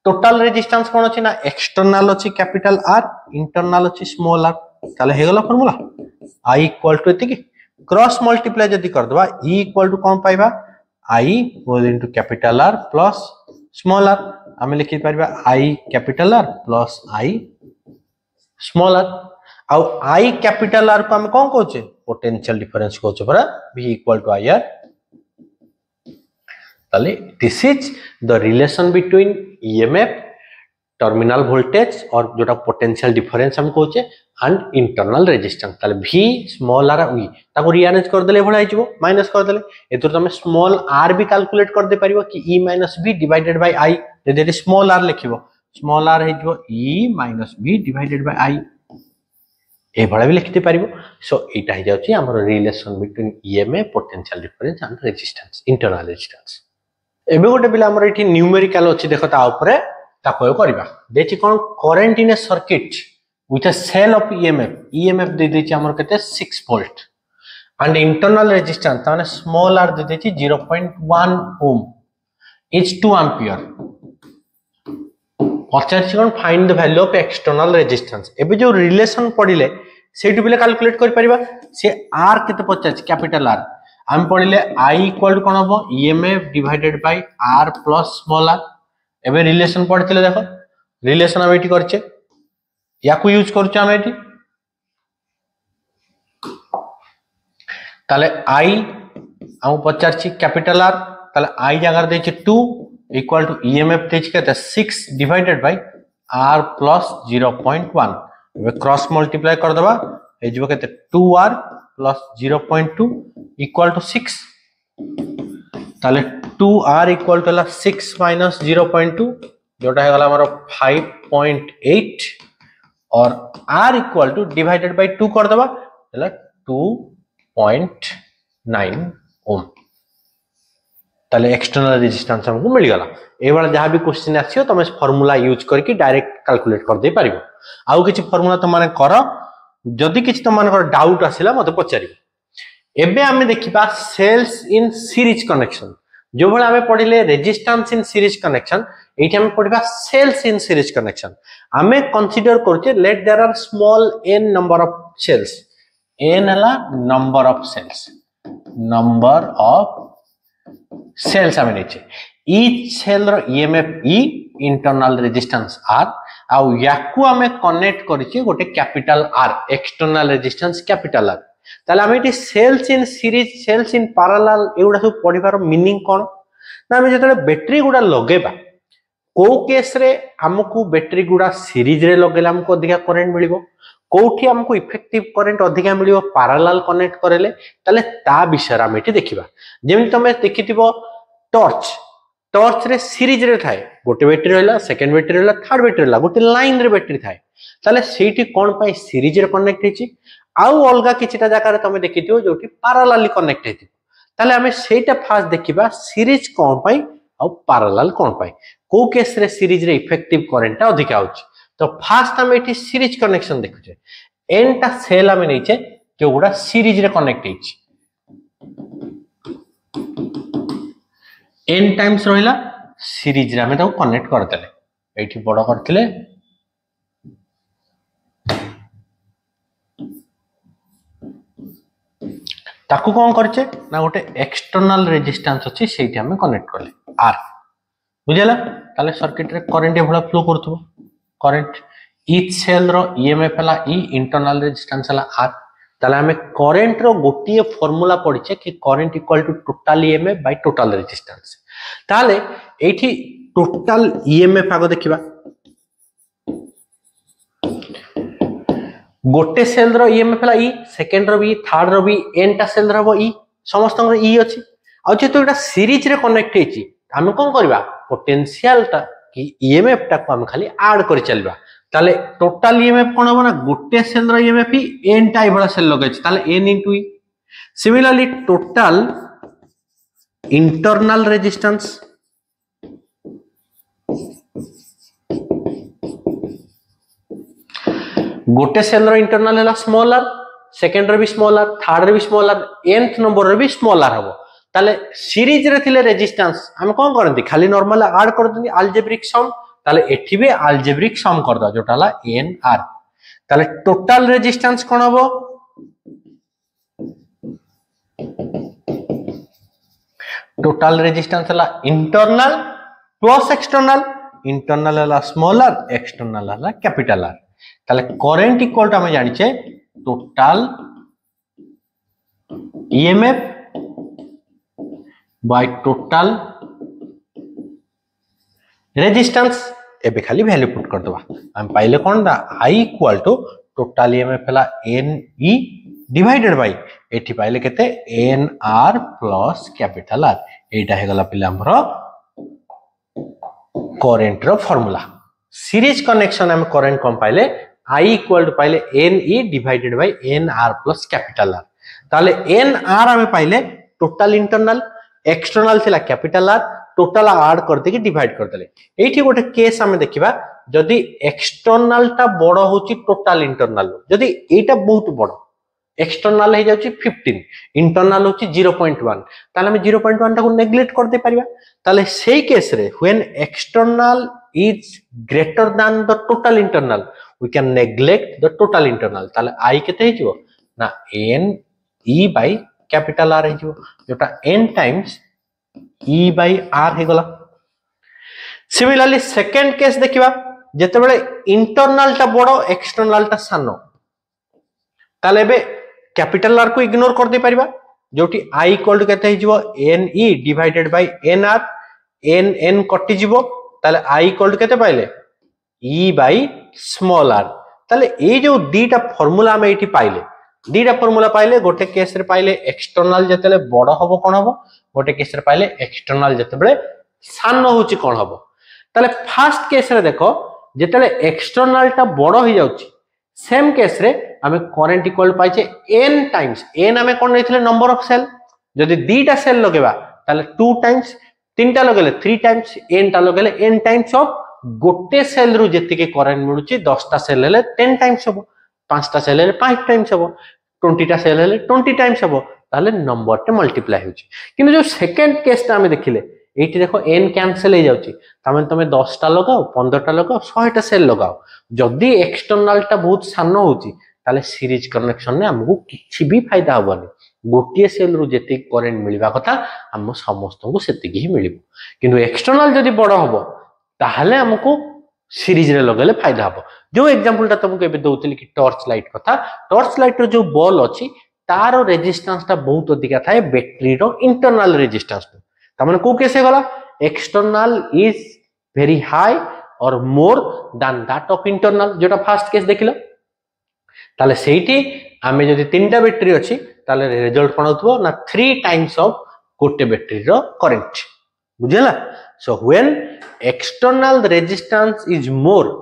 टोटल रेजिस्टेंस कोन अछि ना एक्सटर्नल अछि कैपिटल आर इंटरनल अछि स्मॉल आर ताले हे गला फार्मूला आई इक्वल टू एति की क्रॉस मल्टीप्लाई जदी कर दबा ई इक्वल टू कोन पाइबा I whole into capital R plus small r हम लिखि परबा I capital R plus I small r आउ आई कैपिटल आर को हम कोन कहउचे पोटेंशियल डिफरेंस कहउचे परा v equal to I R ताले this is the relation between EMF terminal voltage और जोटा पोटेंशियल डिफरेंस हम कहउचे एंड इंटरनल रेजिस्टेंस ताले v स्मॉल आर वी ताको रीअरेंज कर देले भडा हिजबो माइनस कर देले एतो तमे स्मॉल r भी कैलकुलेट कर दे परिबो कि e - v divided by i जदि स्मॉल r लिखिबो स्मॉल r हिजबो e - v divided by i ए भडा भी लिखते पारिबो सो एटा hi जाउची हमर relation between EMF potential difference and resistance internal resistance एबे गोटे बिला हमर एठी न्यूमेरिकल अछि देखो ता ऊपर ता कोय करबा देछि कोन current in a circuit with a cell of EMF दे देछि हमर केते 6 वोल्ट एंड इंटरनल रेजिस्टेंस ताने स्मॉल r दे देछि 0.1 ओम इज 2 एंपियर पचारछि कोन find the value of external resistance एबे जो रिलेशन पडिले सेटु बिले कैलकुलेट कर परिबा से r केते पचारछि कैपिटल r हम पढिले I इक्वल टू कोन हबो EMF divided by r plus small r एबे रिलेशन पढितले देखो रिलेशन हम एठी करछे याकू यूज करछे हम एठी ताले I हम पचारछि कैपिटल R ताले I जगह देछि 2 इक्वल टू ईएमएफ देछि केते 6 डिवाइडेड बाय r प्लस 0.1 एबे क्रॉस मल्टीप्लाई कर दबा हे जबो केते 2r प्लस 0.2 इक्वल टू 6 ताले 2r इक्वल टू 6 माइनस 0.2 जोटा है गला हमारा 5.8 और r equal two divided by 2 कर देबा ହେଲା 2.9 ओम ताले एक्सटर्नल रेजिस्टेंस हमको मिल गला ए वाला जहां भी क्वेश्चन आछियो तमे फार्मूला यूज करके डायरेक्ट कैलकुलेट कर दे पारिबो आउ किछि फार्मूला त माने करो जदि किछि त माने डाउट आसिला मते पचारिबो एबे हमें देखिबा सेल्स इन सीरीज कनेक्शन जो भला हमें पढिले रेजिस्टेंस इन सीरीज कनेक्शन एठी हमें पढिबा सेल्स इन सीरीज कनेक्शन हमें कंसीडर करके let there are small n number of cells n हला नंबर ऑफ सेल्स हमें नीचे each सेल रो EMF e internal resistance r आउ याकू हमें कनेक्ट करिछि गोटे capital r external resistance capital r ताले हमें इटी cells in series cells in parallel एउडा सब पढिबार मीनिंग कोन ना हमें जतले बैटरी गुडा लगेबा को केस रे हमकू बैटरी गुडा सीरीज रे लगेला हमको अधिका करंट मिलिबो कोठी हमको इफेक्टिव करंट अधिका मिलिबो पैरेलल कनेक्ट करेले ताले ता विषय हम एटी देखिबा जेमि तमे देखितिबो टॉर्च रे सीरीज रे थाए गोटे बैटरी रहला सेकंड बैटरी रहला थर्ड बैटरी रहला गोटे लाइन रे बैटरी थाए ताले सेठी कोन पाई सीरीज रे कनेक्ट हेची आउ अलगा किछिटा जगह रे तमे देखितिबो जोटी पैरेलली कनेक्ट हेति ताले हमें सेटा फास्ट देखिबा सीरीज कोन पाई आउ पैरेलल कोन पाई को केस रे सीरीज रे इफेक्टिव करंट अधिका होची तो फास्ट हम एठी सीरीज कनेक्शन देखुचे n टा सेल हमें नीचे जो गुडा सीरीज रे कनेक्ट हेची n टाइम्स रहिला सीरीज रे हमें ताको कनेक्ट करतले एठी बड़ करतले ताकू कोन करचे ना गोटे एक्सटर्नल रेजिस्टेंस अछि सेठी हमें कनेक्ट करले r बुझला ताले सर्किट रे करंट एभला फ्लो करथबो करंट ईच सेल रो ईएमएफ हला e इंटरनल रेजिस्टेंस हला r ताले हमें करंट रो गोटिए फार्मूला पढिचे कि current equal to total EMF by total resistance ताले एठी टोटल ईएमएफ आगो देखिबा गोटे सेल रो ईएमएफ हला e सेकंड रो भी थर्ड रो भी n टा सेल रो e समस्त रो e अछि आ जेतो एटा सीरीज रे कनेक्ट हेची हम कोन करबा पोटेंशियल टा कि ईएमएफ टा को हम खाली ऐड करि चलबा ताले टोटल ईएमएफ कोन होबा ना गोटे सेल रो ईएमएफ ही n टा इबला सेल लगेछि ताले n * e similarly total internal resistance गोटे सेल रो इंटरनल हला स्मॉल r सेकंड रो भी स्मॉल r थर्ड रो भी स्मॉल r nth नंबर रो भी स्मॉल r हबो ताले सीरीज रे थिले रेजिस्टेंस हम कोन करंती खाली नॉर्मल ऐड कर दंती अलजेब्रिक सम ताले एठी भी अलजेब्रिक सम कर द जोटाला nr ताले टोटल रेजिस्टेंस कोन हबो टोटल रेजिस्टेंस हला इंटरनल प्लस एक्सटर्नल इंटरनल हला स्मॉल r एक्सटर्नल हला कैपिटल R ताले करंट इक्वल टू हम जानिचे total EMF by total resistance एबे खाली वैल्यू पुट कर दबा हम पाइले कोन दा I equal to total EMF हला NE डिवाइडेड बाय एठी पाइले केते NR प्लस कैपिटल R एटा हे गला पिला हमरो करंट रो फार्मूला सीरीज कनेक्शन हम करंट कोन पाइले I इक्वल टू पाइले NE divided bye NR plus capital R ताले NR हम पाइले टोटल इंटरनल एक्सटर्नल थिला कैपिटल R टोटल ऐड करते कि डिवाइड करतले एठी गोटे केस हम देखिबा जदी एक्सटर्नल टा बड़ होची टोटल इंटरनल जदी एटा बहुत बड़ एक्सटर्नल हे जाउची 15 इंटरनल होची 0.1 ताले हम 0.1 टा को नेग्लेक्ट कर दे परिबा ताले सेही केस रे when external is greater than the total internal we can neglect the total internal ताले I केते हेजिवो ना n e बाय कैपिटल R हेजिवो जोटा n times e by r हे गला सिमिलरली सेकंड केस देखिबा जते बेले इंटरनल टा बड़ो एक्सटर्नल टा सानो ताले बे कैपिटल R को इग्नोर कर दे परिबा जोटी I इक्वल टू केते हिजबो NE divided bye NR n कटि जिवो ताले I इक्वल टू केते पाइले E by स्मॉल r ताले ए जो दीटा फार्मूला हम एठी पाइले दीटा फार्मूला पाइले गोटे केस रे पाइले एक्सटर्नल जतेले बड़ हबो कोन हबो गोटे केस रे पाइले एक्सटर्नल जतेबेले सानो होची कोन हबो ताले फर्स्ट केस रे देखो जेतले एक्सटर्नल टा बड़ हो जाउची सेम केस रे आमे करंट इक्वल पाइचे n टाइम्स n आमे कोन नैथिले नंबर ऑफ सेल जदि दीटा सेल लगेबा ताले 2 टाइम्स तीनटा लगेले 3 टाइम्स n टा लगेले n टाइम्स ऑफ गोटे सेल रु जेति के करंट मिलुची 10 टा सेल हेले 10 टाइम्स हबो 5 टा सेल हेले 5 टाइम्स हबो 20 टा सेल हेले 20 टाइम्स हबो ताले नंबर टे मल्टीप्लाई होची किंतु जो सेकंड केस टा आमे देखिले एठी देखो n कैंसिल हो जाउची तमे तमे 10 टा लगाओ 15 टा लगाओ 100 टा सेल लगाओ जदी एक्सटर्नल टा बहुत सानो होची ताले सीरीज कनेक्शन ने हमहु किछि भी फायदा होबनी गोटिए सेल रु जेति करंट मिलबा कथा हम समस्त को सेति ही मिलिबो किंतु एक्सटर्नल जदी बड़ होबो ताहले हमको सीरीज रे लगले फायदा हबो जो एग्जांपल ता तुमको एबे दउतली कि टॉर्च लाइट कथा टॉर्च लाइट रो जो बॉल अछि तारो रेजिस्टेंस टा बहुत अधिका थाए बैटरी रो इंटरनल रेजिस्टेंस तमने को कैसे गला एक्सटर्नल इज वेरी हाई और more than that of internal जेटा फर्स्ट केस देखिलो ताले सेठी आमे जदी तीनटा बैटरी अछि ताले रिजल्ट कोन होतबो ना 3 टाइम्स ऑफ गोटे बैटरी रो करंट बुझला so when external resistance is more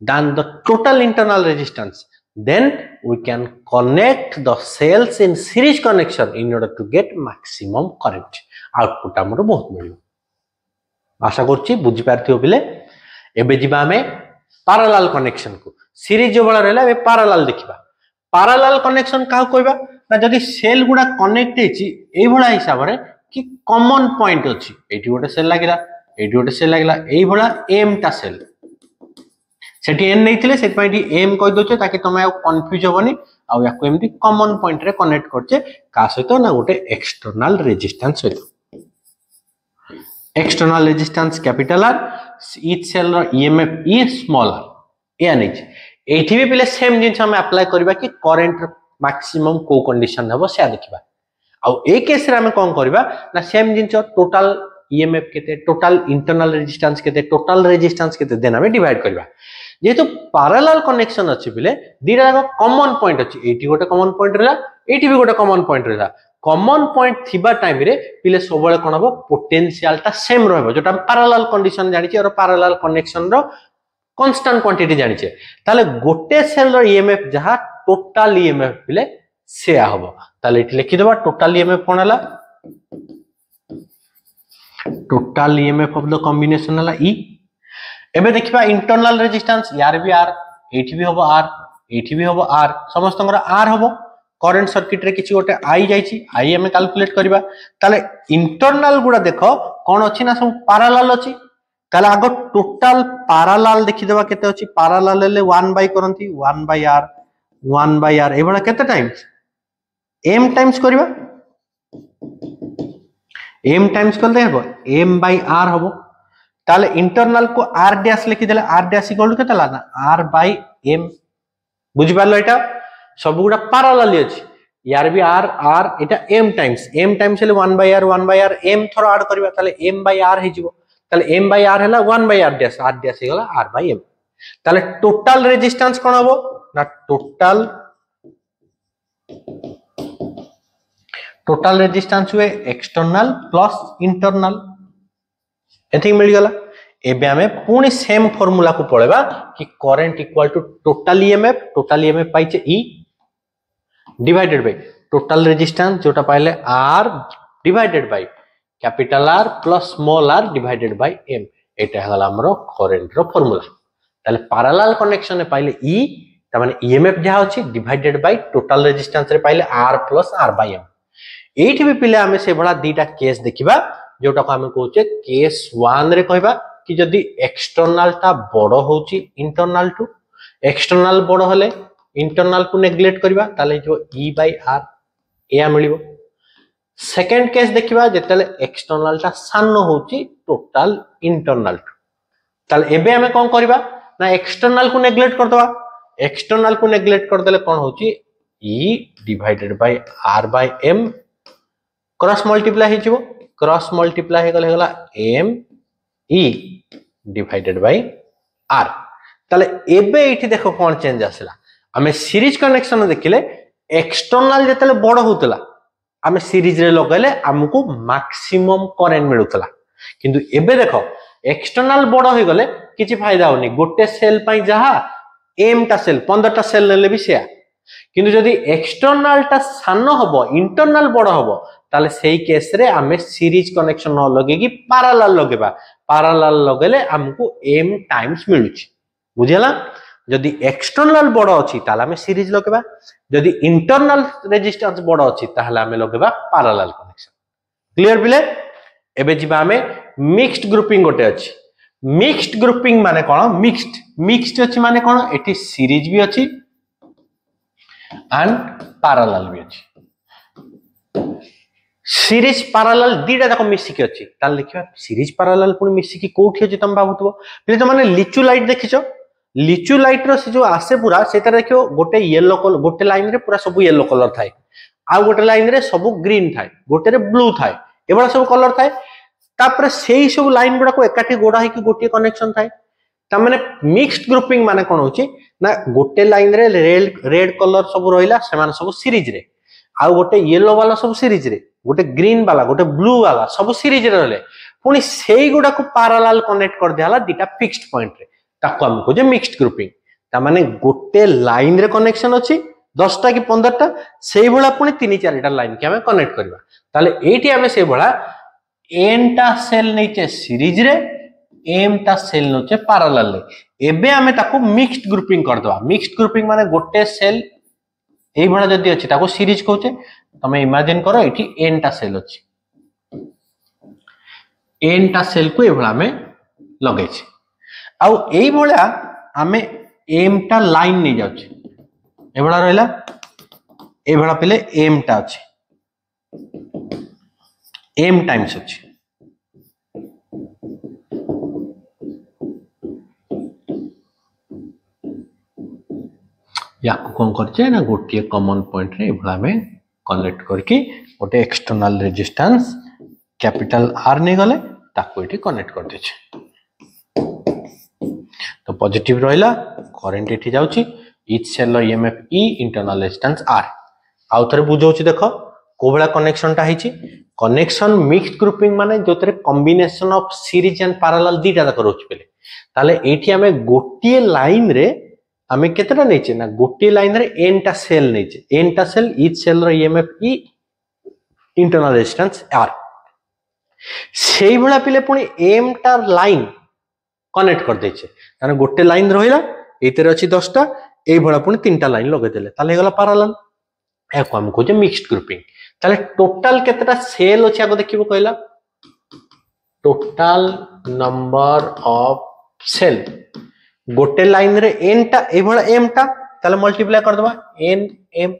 than the total internal resistance then we can connect the cells in series connection in order to get maximum current output हमरो बहुत मिलियो आशा करछि बुझि पारथियो बिले एबे जिबा हमें पैरेलल कनेक्शन को सीरीज जो बला रहला ए पैरेलल देखिबा पैरेलल कनेक्शन का कहबा ना जदी सेल गुडा कनेक्ट हेची एई भला हिसाब रे कि कॉमन पॉइंट अछि एठी गोटे सेल लागिला एठी गोटे सेल लागिला एई भला एम टा सेल सेठी एन नैथिले सेट पॉइंट एम कहि दोचे ताकि तमे कंफ्यूज होबनी आ याको एमती कॉमन पॉइंट रे कनेक्ट करचे का सहित ना गोटे एक्सटर्नल रेजिस्टेंस सहित external resistance capital R each cell रो ईएमएफ ई स्मॉल आर या नै एठी भी पले सेम जिंस हम अप्लाई करबा कि करंट मैक्सिमम को कंडीशन हबो से देखिबा आ ए केस रे हम कोन करबा ना सेम जिंस टोटल ईएमएफ केते टोटल इंटरनल रेजिस्टेंस केते देन हम डिवाइड करबा जेतु पैरेलल कनेक्शन अछि बिले दीटा कॉमन पॉइंट अछि एठी गोटे कॉमन पॉइंट रहला एठी भी गोटे कॉमन पॉइंट रहला कॉमन पॉइंट थिबा टाइम रे पिले सबले कोन हबो पोटेंशियल टा सेम रहबो जोटा पैरेलल कंडीशन जानि छी और पैरेलल कनेक्शन रो कांस्टेंट क्वांटिटी जानि छी ताले गोटे सेल रो ईएमएफ जहा टोटल ईएमएफ पिले से हबो ताले एठी लिखि देबा टोटल ईएमएफ कोन हला total EMF of the combination हला ई एबे देखिबा इंटरनल रेजिस्टेंस यार भी आर एठी भी होबो आर एठी भी होबो आर समस्तंगर आर होबो करंट सर्किट रे किछि गोटे आई जाईछि आई हमें कैलकुलेट करबा ताले इंटरनल गुडा देखो कोन अछि ना सब पैरेलल अछि ताले आगो टोटल पैरेलल देखि देबा केते अछि पैरेलल ले 1 बाय करंती 1 बाय आर एबडा केते टाइम्स m टाइम्स करबा m टाइम्स कर देबो m बाय r होबो ताले इंटरनल को r डैश लिखि देले r डैश इक्वल टू केतला ना r बाय m बुझि पारलो एटा सब गुडा पैरेलल अछि यार भी r r एटा m टाइम्स ले 1 बाय r m थरो ऐड करबा ताले m बाय r हे जिवो ताले m बाय r हैला 1 बाय r डैश हे गला r बाय m ताले टोटल रेजिस्टेंस कोन हबो ना टोटल रेजिस्टेंस हुए एक्सटर्नल प्लस इंटरनल एथि मिल गला एबे हमें पुनी सेम फार्मूला को पळेबा कि current equal to total EMF पाइचे e divided by total resistance जोटा पाइले R divided by capital R plus small r divided by m एटा हला हमरो करंट रो फार्मूला ताले पैरेलल कनेक्शन ने पाइले E त माने ईएमएफ जहा अछि डिवाइडेड बाय टोटल रेजिस्टेंस रे पाइले R plus R by m एठी भी पिले हमें से बडा दीटा केस देखिबा जोटा को हमें कहउचे केस 1 रे कहबा कि जदी एक्सटर्नल ता बडो होउची इंटरनल टू एक्सटर्नल बडो हले इंटरनल को नेग्लेक्ट करबा ताले जो E बाय R एया मिलिबो सेकंड केस देखिबा जेतले एक्सटर्नल ता सानो होउची टोटल इंटरनल टू ताले एबे हमें कोन करबा ना एक्सटर्नल को नेग्लेक्ट कर दवा एक्सटर्नल को नेग्लेक्ट कर देले कोन होउची E divided by R by m cross multiply हे जिवो क्रॉस मल्टीप्लाई हे गला m e divided by r ताले एबे एठी देखो कोन चेंज आसला हमें सीरीज कनेक्शन देखिले एक्सटर्नल जेतले बड़ होतला हमें सीरीज रे लगले हमको मैक्सिमम करंट मिलुतला किंतु एबे देखो एक्सटर्नाल बड़ हो गले किछि फायदा होनी गोटे सेल पई जहा एम टा सेल 15 टा सेल लेले भी सेया किंतु जदि एक्सटर्नाल टा सान हबो इंटरनल बड़ हबो ताले सेही केस रे आमे सीरीज कनेक्शन न लगे कि पैरेलल लगेबा पैरेलल लगेले हमको एम टाइम्स मिलुची बुझियला जदि एक्सटर्नल बड़ अछि ताले आमे सीरीज लगेबा जदि इंटरनल रेजिस्टेंस बड़ अछि ताले आमे लगेबा पैरेलल कनेक्शन क्लियर बिले एबे जिबा आमे मिक्स्ड ग्रुपिंग गोटे अछि मिक्स्ड ग्रुपिंग माने कोन मिक्स्ड अछि माने कोन एठी सीरीज भी अछि एंड पैरेलल भी अछि सीरीज पैरेलल दीटा तक मिसी के अछि ताल लिखिबा सीरीज पैरेलल पुनी मिसी की कोठी अछि तम भाबुतबो पहिले तो माने लिचू लाइट देखिछो लिचू लाइट रो से जो आसे पूरा सेता देखियो गोटे येलो कलर गोटे लाइन रे पूरा सब येलो कलर थाए आ गोटे लाइन रे सब ग्रीन थाए गोटे रे ब्लू थाए एबडा सब कलर थाए तापर सेही सब लाइन गुडा को एकाठी गोडा है कि गोटे कनेक्शन थाए ता माने मिक्स्ड ग्रुपिंग माने कोन होची ना गोटे लाइन रे रेड कलर सब रहिला सेमान सब सीरीज रे आ गोटे येलो वाला सब सीरीज रे गोटे ग्रीन वाला गोटे ब्लू वाला सब सीरीज रे रहले पुनी सेही गुडा को पैरेलल कनेक्ट कर दियाला दीटा फिक्स्ड पॉइंट रे ताको हम को जे मिक्स्ड ग्रुपिंग ता माने गोटे लाइन रे कनेक्शन अछि 10 टा कि 15 टा सेही भला पुनी 3-4 टा लाइन के हम कनेक्ट करबा ताले एठी हमें सेही भला n टा सेल नैचे सीरीज रे m टा सेल नोचे पैरेलल रे एबे हमें ताको मिक्स्ड ग्रुपिंग कर दवा मिक्स्ड ग्रुपिंग माने गोटे सेल एई भला जदी अछि ताको सीरीज कहउचे तमे इमेजिन करो एठी n टा सेल अछि n टा सेल को ए भला में लगै छै आउ एई भला हमें m टा लाइन नै जाउछि ए भला रहला ए भला पले m टा अछि m टाइम्स अछि या कोन करछे ना गोटे कॉमन पॉइंट रे भला में कनेक्ट करके गोटे एक्सटर्नल रेजिस्टेंस कैपिटल आर ने गले ताको एठी कनेक्ट कर देछे तो पॉजिटिव रहला करंट एठी जाउची ईच सेल लो EMF e internal resistance r आउ थरे बुझौची देखो कोबला कनेक्शन टा हिची कनेक्शन मिक्स्ड ग्रुपिंग माने जोतरे combination of series and parallel दीटा तक रोच पेले ताले एठी हमें गोटिए लाइन रे हमें केतेटा नेचे ना गोटिए लाइन रे n टा सेल नेचे n टा सेल ईच सेल रो EMF e internal resistance r सेही भला पिले पुनी m टा लाइन कनेक्ट कर देछे ताने गोटे लाइन रहिला एतेरे अछि 10 टा एई भला पुनी 3 टा लाइन लगे देले ताले गला पैरेलल एको हम को जे मिक्स्ड ग्रुपिंग ताले टोटल केतेटा सेल अछि आगो देखिबो कहला टोटल नंबर ऑफ सेल गोटे लाइन रे n टा ए भला m टा ताले मल्टीप्लाई कर दबा n m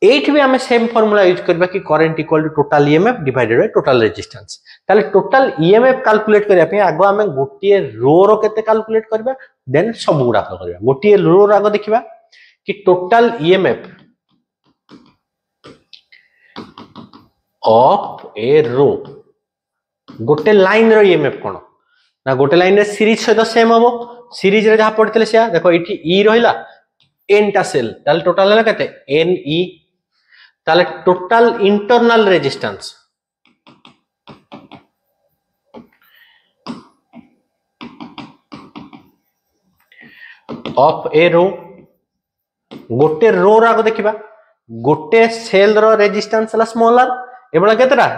8 भी हमें सेम फार्मूला यूज करबा कि current equal to total EMF divided by total resistance ताले टोटल ईएमएफ कैलकुलेट करिया पे आगो हमें गोटिए रो रो केते कैलकुलेट करबा देन सब गुडा करबा गोटिए रो रो आगो देखिबा कि टोटल ईएमएफ ऑफ ए रो गोटे लाइन रो ईएमएफ कोन ना गोटे लाइन रे सीरीज सहित सेम हबो सीरीज रे जहा पड़तले से देखो एठी ई रहिला n टा सेल ताले टोटल हला केते n e ताले टोटल इंटरनल रेजिस्टेंस ऑफ ए रो गोटे रो रागो देखिबा गोटे सेल रो रेजिस्टेंस हला स्मॉलर एबला केतरा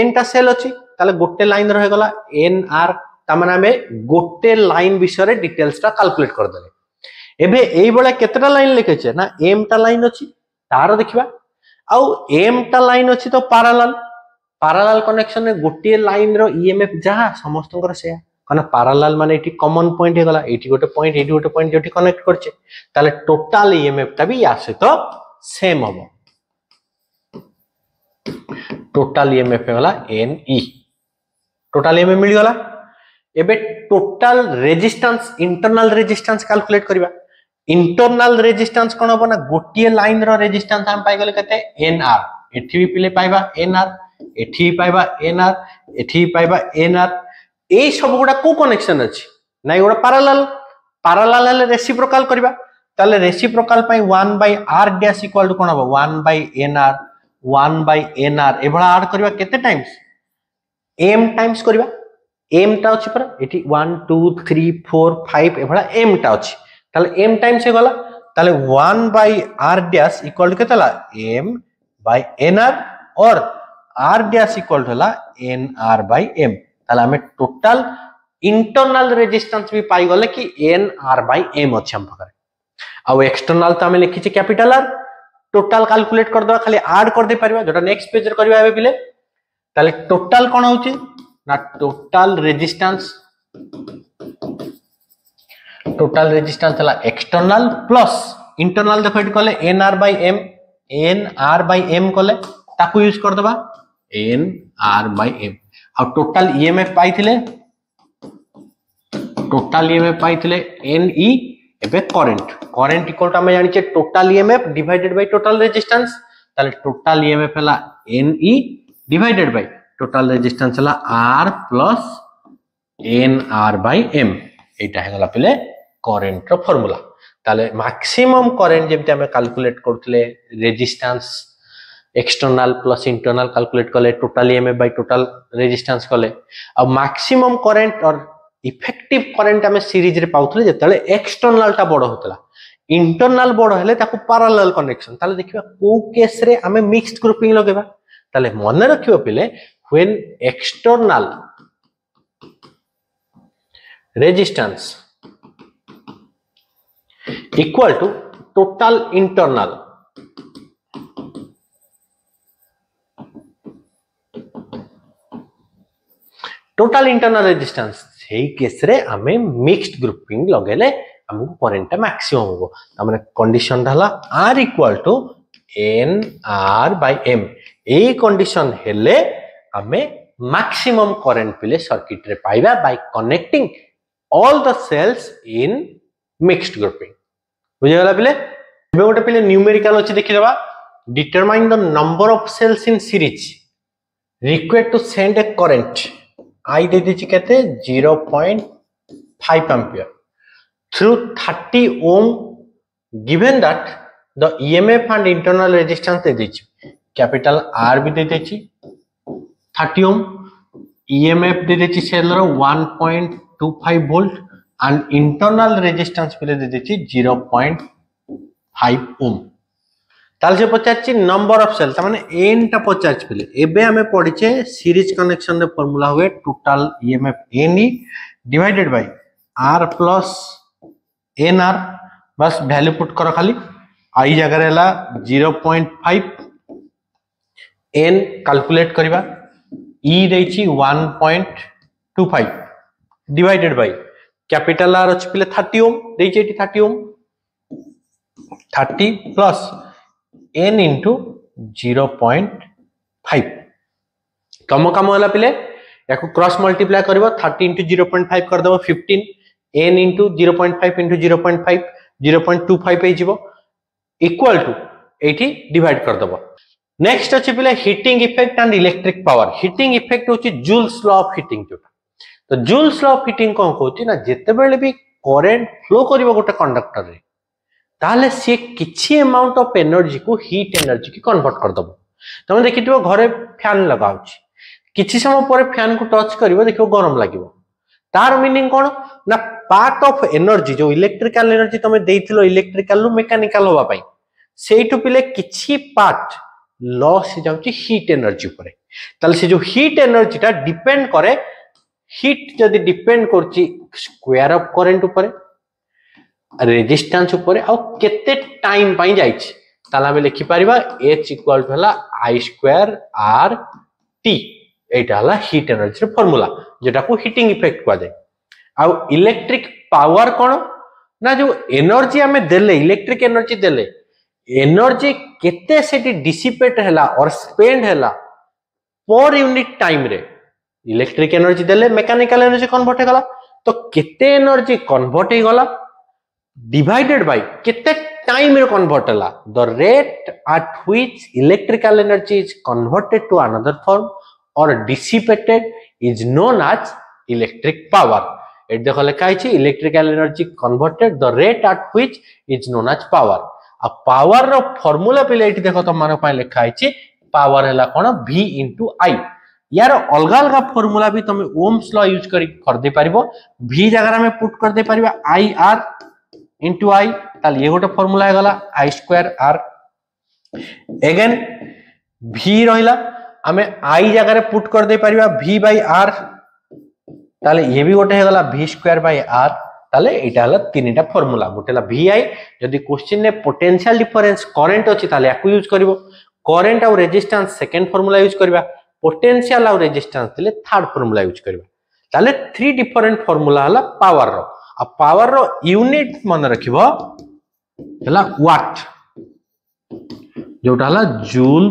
n टा सेल अछि ताले गोटे लाइन रहे गला n r ता माने हमें गोटे लाइन विषय डिटेल्स टा कैलकुलेट कर देले एबे एई बळे केतरा लाइन लिखे छै ना m टा लाइन अछि तार देखिबा आउ m टा लाइन अछि तो पैरेलल कनेक्शन में गोटे लाइन रो ईएमएफ जहा समस्तंकर से कना पैरेलल माने एठी कॉमन पॉइंट हे गला एठी गोटे पॉइंट जोठी कनेक्ट करछे ताले टोटल ईएमएफ ता भी यासे तो सेम हबो टोटल ईएमएफ वाला ne टोटल ईएमएफ मिल गला एबे total resistance internal resistance calculate करबा इंटरनल रेजिस्टेंस कोन होबो ना गोटिए लाइन रो रेजिस्टेंस हम पाइ गेले कते nr एठी भी पिले पाइबा nr एठी पाइबा nr एठी पाइबा nr ए सब गुडा को कनेक्शन अछि नै गोडा पैरेलल ले रेसिप्रोकल करबा ताले रेसिप्रोकल पई 1/r डैश इक्वल टू कोन होबो 1/nr ए भला ऐड करबा केते टाइम्स m टाइम्स करबा एम टा अछि पर एटी 1 2 3 4 5 एभला एम टा अछि ताले एम टाइम्स हे गला ताले 1 by R dash equal to केतला एम बाय एन आर और आर डैश इक्वल टू ला एन आर बाय एम ताले हमें टोटल इंटरनल रेजिस्टेंस भी पाई गले कि एन आर बाय एम अछि हम पाखरे आ एक्सटर्नल तो हमें लिखि कैपिटल आर टोटल कैलकुलेट कर दवा खाली ऐड कर दे परिबा जोटा नेक्स्ट पेज रे करबा एबे पिले ताले टोटल कोन होची ना टोटल रेजिस्टेंस हला एक्सटर्नल प्लस इंटरनल देखो एट कले एन आर बाय एम कले ताकू यूज कर दबा एन आर बाय एम आ टोटल ईएमएफ पाइथिले एन ई एबे करंट इक्वल टू हमें जानि छे total EMF divided by total resistance ताले टोटल ईएमएफ हला N E divided by total resistance हला R plus N are by M एटा हे गला पले करंट रो फार्मूला ताले मैक्सिमम करंट जेमते हमें कैलकुलेट करथले resistance external plus internal calculate कले total EMF by total resistance कले अब मैक्सिमम करंट और इफेक्टिव करंट हमें सीरीज रे पाउथले जेतले एक्सटर्नल टा बड़ होतला इंटरनल बड़ हेले ताको पैरेलल कनेक्शन ताले देखिबा को केस रे हमें मिक्स्ड ग्रुपिंग लगेबा ताले मन रखियो पिले when external resistance equal to total internal resistance सेही केस रे हमें मिक्स्ड ग्रुपिंग लगेले हमको करंट मैक्सिमम होबो हमने कंडीशन ढाला R equal to N are by M ए कंडीशन हेले हमें मैक्सिमम करंट पिले सर्किट रे पाइबा by connecting all the cells in mixed grouping बुझे गला पिले एबे गोटे पिले न्यूमेरिकल अछि देखि देबा determine the number of cells in series required to send a current I दे दिछि केते 0.5 ampere through 30 ohm given that the EMF and internal resistance दे दिछि कैपिटल R भी दे दिछि 30 ohm EMF दे दिछि सेल रो 1.25 वोल्ट and internal resistance भी दे दिछि 0.5 ohm ताल से पचाछि नंबर ऑफ सेल माने n टा पचाछि पिले एबे हमें पढिछे सीरीज कनेक्शन रे फार्मूला हुए total EMF NE divided by R plus NR बस वैल्यू पुट करो खाली आई जगह रहला 0.5 n कैलकुलेट करबा E देछि 1.25 डिवाइडेड बाय कैपिटल R अछि पिले 30 ओम देछि एटी 30 ओम 30 प्लस n into 0.5 कम कम वाला पिले याको क्रॉस मल्टीप्लाई करबो 30 into 0.5 कर देबो 15 n into 0.5 into 0.5 0.25 पे जीवो इक्वल टू 80 डिवाइड कर देबो नेक्स्ट अछि पिले heating effect and electric power heating effect होची जूल्स लॉ ऑफ हीटिंग जोटा तो जूल्स लॉ ऑफ हीटिंग कोन कहूची ना जेते बेले भी करंट फ्लो करिवो गोटे कंडक्टर रे ताले से किछि अमाउंट ऑफ एनर्जी को हीट एनर्जी की कन्वर्ट कर दबो तमे देखिथिबो घरे फैन लगाउछि किछि समय पर फैन को टच करिवो देखिबो गरम लागिवो तार मीनिंग कोन ना पार्ट ऑफ एनर्जी जो इलेक्ट्रिकल एनर्जी तमे देइथिलो इलेक्ट्रिकल लो मेकानिकल होबा पई सेइटु पिले किछि पार्ट लॉस हो जाउछि हीट एनर्जी पर ताले से जो हीट एनर्जी ता डिपेंड करे हीट जदी डिपेंड करछि स्क्वायर ऑफ करंट ऊपर रेजिस्टेंस ऊपर आ केते टाइम पई जाइछि ताला में लिखि परिबा h इक्वल टू हला i स्क्वायर r t एटा हला हीट एनर्जी रे फार्मूला जेटा को हीटिंग इफेक्ट कह जाय आ इलेक्ट्रिक पावर कोन ना जो एनर्जी हमें देले इलेक्ट्रिक एनर्जी देले एनर्जी केते सेटी डिसिपेट हला और स्पेंड हला पर यूनिट टाइम रे इलेक्ट्रिक एनर्जी देले मैकेनिकल एनर्जी कन्वर्ट हेगला तो केते एनर्जी कन्वर्ट हेगला divided by कितने टाइम रे कन्वर्ट हला the rate at which electrical energy is converted to another form or dissipated is known as electric power एट देखो लिखा है electrical energy converted the rate at which is known as power आ power रो formula पे एट देखो तो मानो पाए लिखा है पावर हला कोन v into i यार अलग अलग फॉर्मूला भी तुम ओम्स लॉ यूज कर दे पारिबो v जगह में पुट कर दे पारिबा आई आर इंटू आई ताल ये गोटे फॉर्मूला गला आई स्क्वायर आर अगेन v रहिला आमे आई जगह पुट कर दे पारिबा v बाय r ताले ये भी गोटे गला v स्क्वायर बाय r ताले एटा हला तीनटा फार्मूला गोटे हला vi जदी क्वेश्चन ने पोटेंशियल डिफरेंस करंट अछि ताले याकू यूज करबो करंट और रेजिस्टेंस सेकंड फार्मूला यूज करबा पोटेंशियल और रेजिस्टेंस दिले थर्ड फार्मूला यूज करबा ताले थ्री डिफरेंट फार्मूला हला पावर रो आ पावर रो यूनिट मन रखिबो हला वाट जोटा हला जूल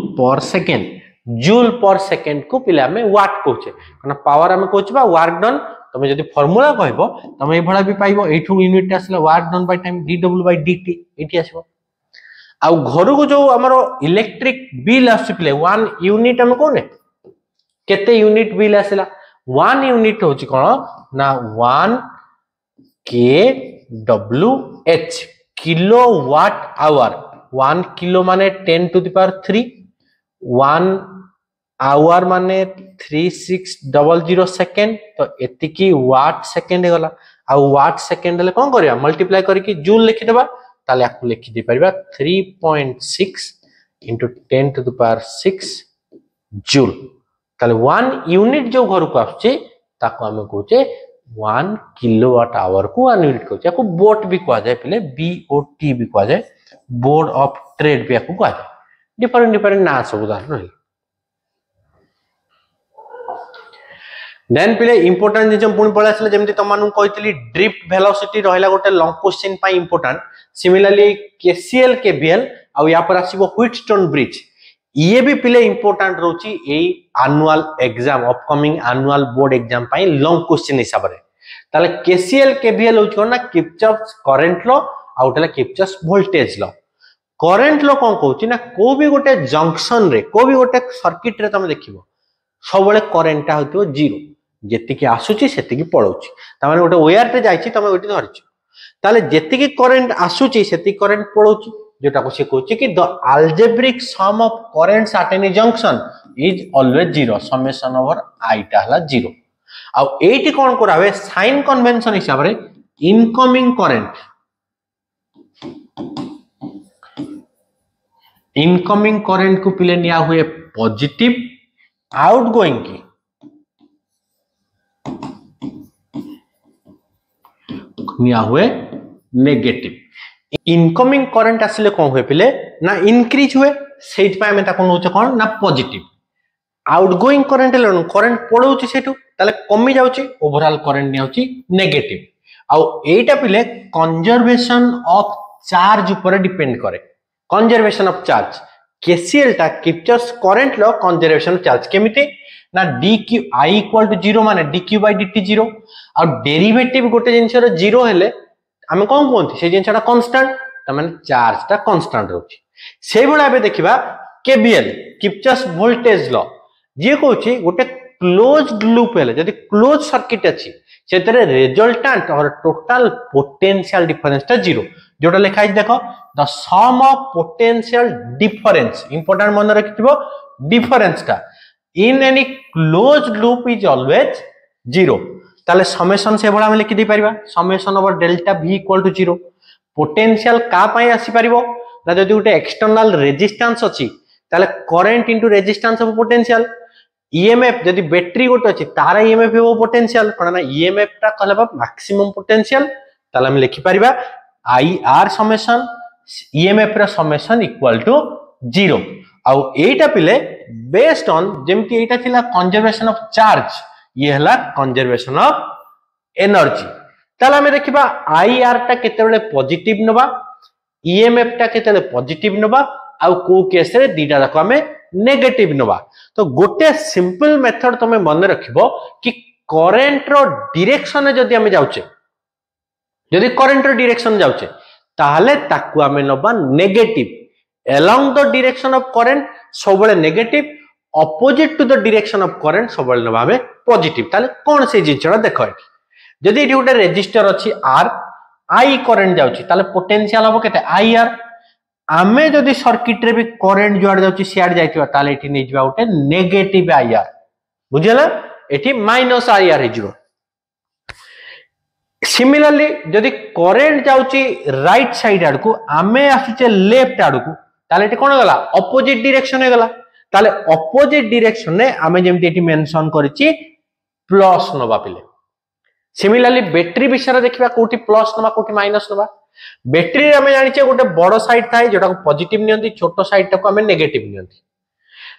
पर सेकंड को पिला में वाट कहचे कना पावर हम कहचे बा वर्क डन तमे जदी फार्मूला कहबो तमे ए भला भी पाइबो एठू यूनिट आसला work done by time dw by dt एठी आसीबो आ घर को जो हमरो इलेक्ट्रिक बिल आसी पिले 1 यूनिट हम कोने केते यूनिट बिल आसला 1 यूनिट होची कोन ना 1 kWh किलोवाट आवर 1 किलो माने 10 टू द पावर 3 1 आवर माने 3600 सेकंड तो एति की वाट सेकंड गला आ वाट सेकंड ले कोन करिया मल्टीप्लाई करके जूल लिखि देबा ताले आपको लिखि दे परिबा 3.6 into 10 to the power 6 joule ताले 1 यूनिट जो घर को आछे ताको हम कहूचे 1 किलोवाट आवर को 1 यूनिट कहूचे याको बोट भी कहा जाय पले BOT भी कहा जाय बोर्ड ऑफ ट्रेड भी याको कहा जाय डिफरेंट ना सब उदाहरण है देन पिले इंपोर्टेंट जे पुणी पळे आसले जेमति तमानु कहितली ड्रिफ्ट वेलोसिटी रहला गोटे लॉन्ग क्वेश्चन पा इंपोर्टेंट सिमिलरली केसीएल केबीएल आ या पर आसीबो व्हिटस्टोन ब्रिज ये भी पिले इंपोर्टेंट रोची ए annual exam upcoming annual board exam पाई लॉन्ग क्वेश्चन हिसाब रे ताले केसीएल केबीएल होछ कोन ना किरचॉफ्स करंट लॉ आ उठला Kirchhoff's voltage law current law कोन कहूची ना को भी गोटे जंक्शन रे को भी गोटे सर्किट रे तुम देखिबो सबले करंट होतो 0 जेति की आसुची सेति की पळौची त माने गोटे वायर रे जाईची तमे ओटी धरची ताले जेति की करंट आसुची सेति करंट पळौची जोटा को से कहूची कि the algebraic sum of currents at any junction is always 0 summation over I टा हला 0 आ एटी कोन करावे साइन कन्वेंशन हिसाब रे इनकमिंग करंट को पिले निया हुए पॉजिटिव आउटगोइंग की निया हुए नेगेटिव इनकमिंग करंट आसिले कोन हुए पिले ना इंक्रीज हुए सेट पाए में ताको नोचे कोन ना पॉजिटिव आउटगोइंग करंट ले करंट पळौची सेटू ताले कमी जाउची ओवरऑल करंट नियाउची नेगेटिव आ एटा पिले कंजर्वेशन ऑफ चार्ज ऊपर डिपेंड करे कंजर्वेशन ऑफ चार्ज केसीएल टा Kirchhoff's current law conservation of charge केमिति ना dq i इक्वल टू 0 माने dq बाय dt 0 आ डेरिवेटिव गोटे जिंसर 0 हेले हम कोन कोनथि से जिंसटा कांस्टेंट त माने चार्ज टा कांस्टेंट रहउची से बळा बे देखिबा केबीएल किरचॉफ्स वोल्टेज लॉ जे कहउची गोटे क्लोज्ड लूप हेले जदी क्लोज सर्किट अछि सेतरे रिजल्टेंट और टोटल पोटेंशियल डिफरेंस टा 0 जोटा लिखा है देखो the sum of potential difference important मन रखिथिबो डिफरेंस टा in any closed loop is always 0 ताले समेशन से बडा हम लिखि दे परिबा summation over delta v equal to 0 potential का पई आसी परिबो ना जदी उटे एक्सटर्नल रेजिस्टेंस अछि ताले current into resistance of potential EMF जदी बैटरी गोटे अछि तारा ईएमएफ हो पोटेंशियल कोन ना ईएमएफ टा कहलबा मैक्सिमम पोटेंशियल ताले हम लिखि परिबा आई आर समेशन ईएमएफ रा समेशन इक्वल टू 0 आउ एटा पिले बेस्ड ऑन जेमति एटा थिला कंजर्वेशन ऑफ चार्ज ये हला कंजर्वेशन ऑफ एनर्जी ताला हम देखिबा आई आर टा केतेबेले पॉजिटिव नबा ईएमएफ टा केतेबेले पॉजिटिव नबा आउ को केस रे दीटा रखो हमें नेगेटिव नबा तो गोटे सिंपल मेथड तमे मन रखिबो कि करंट रो डायरेक्शन जदी हम जाउचे जदी करंट रो डायरेक्शन जाउचे ताहले ताकू हमें नबा negative along the direction of current सबले negative opposite to the direction of current सबले नबा हमें पॉजिटिव ताले कोन से जिंचड़ा देखो जदी एठी गोटे रेजिस्टर अछि आर आई करंट जाउची ताले पोटेंशियल हबो केते आई आर आमे जदी सर्किट रे भी करंट जुआड जाउची सियाड जाइतिबा ताले एठी नै जिबा गोटे नेगेटिव आई आर बुझिला एठी माइनस आईआर हे जिवो सिमिलरली जदि करेंट जाउची राइट साइड आड़ को आमे आसुचे लेफ्ट आड़ को ताले एठी कोन गला ऑपोजिट डायरेक्शन हे गला ताले ऑपोजिट डायरेक्शन ने आमे जेमति एठी मेंशन करिछि प्लस नबा पिले सिमिलरली बैटरी विषय देखिबा कोठी प्लस नबा कोठी माइनस नबा बैटरी आमे जानिछे गोटे बड़ साइड थाए जोटा को पॉजिटिव नियंती छोटो साइड टाको आमे नेगेटिव नियंती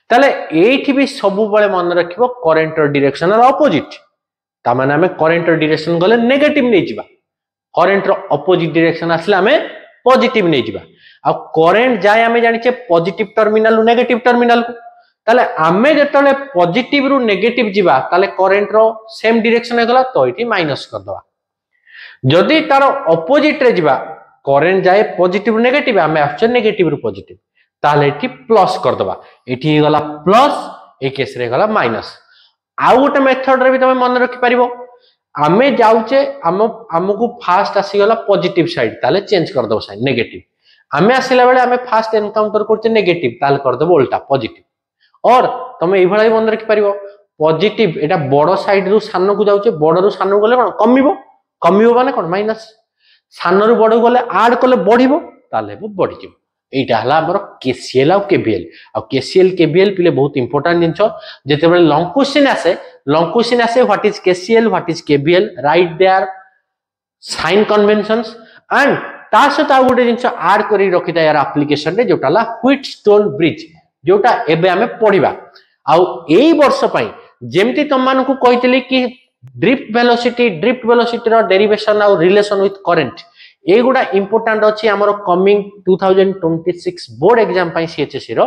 ताले एठी भी सब बळे मन रखिबो करंट डायरेक्शन र ऑपोजिट ता माने हमें करंट डायरेक्शन गले नेगेटिव नै जिबा करंट रो ऑपोजिट डायरेक्शन आसले हमें पॉजिटिव नै जिबा आ करंट जाय हमें जानिछे पॉजिटिव टर्मिनल रु नेगेटिव टर्मिनल को ताले हमें जतले पॉजिटिव रु नेगेटिव जिबा ताले करंट रो सेम डायरेक्शन हेगला तो एठी माइनस कर दवा जदि तार ऑपोजिट रे जिबा करंट जाय पॉजिटिव रु नेगेटिव हमें आछे नेगेटिव रु पॉजिटिव ताले एठी प्लस कर दवा एठी हेगला प्लस ए केस रे हेगला माइनस आउ गोटे मेथड रे भी तमे मन रखि परिबो आमे जाउचे हमकु फास्ट आसी गला पॉजिटिव साइड ताले चेंज कर दबो साइड नेगेटिव आमे आसिला बेले आमे फास्ट एनकाउंटर करते नेगेटिव ताले कर दबो उल्टा पॉजिटिव और तमे एई भळा मन रखि परिबो पॉजिटिव एटा बड़ साइड रु सान को जाउचे बड़ रु सान गले कोन कमिबो माने कोन माइनस सान रु बड़ गले ऐड कले बढ़िबो ताले बढ़ि जिवो एटा हला हमर केसीएल और केबीएल और केसीएल केबीएल पिले बहुत इंपोर्टेंट जिंस जेते बेले लॉन्ग क्वेश्चन आसे what is KCL what is KVL write their sign conventions and ता सहित आ गोटे जिंस ऐड करी रखिता यार एप्लीकेशन रे जोटा ला व्हिटस्टोन ब्रिज जोटा एबे हमें पढिबा आ एई वर्ष पई जेमति तम मान को कहितली कि ड्रिफ्ट वेलोसिटी रो डेरिवेशन और रिलेशन विथ करंट एगुडा इंपोर्टेंट अछि हमर कमिंग 2026 बोर्ड एग्जाम पई सीएचएससी रो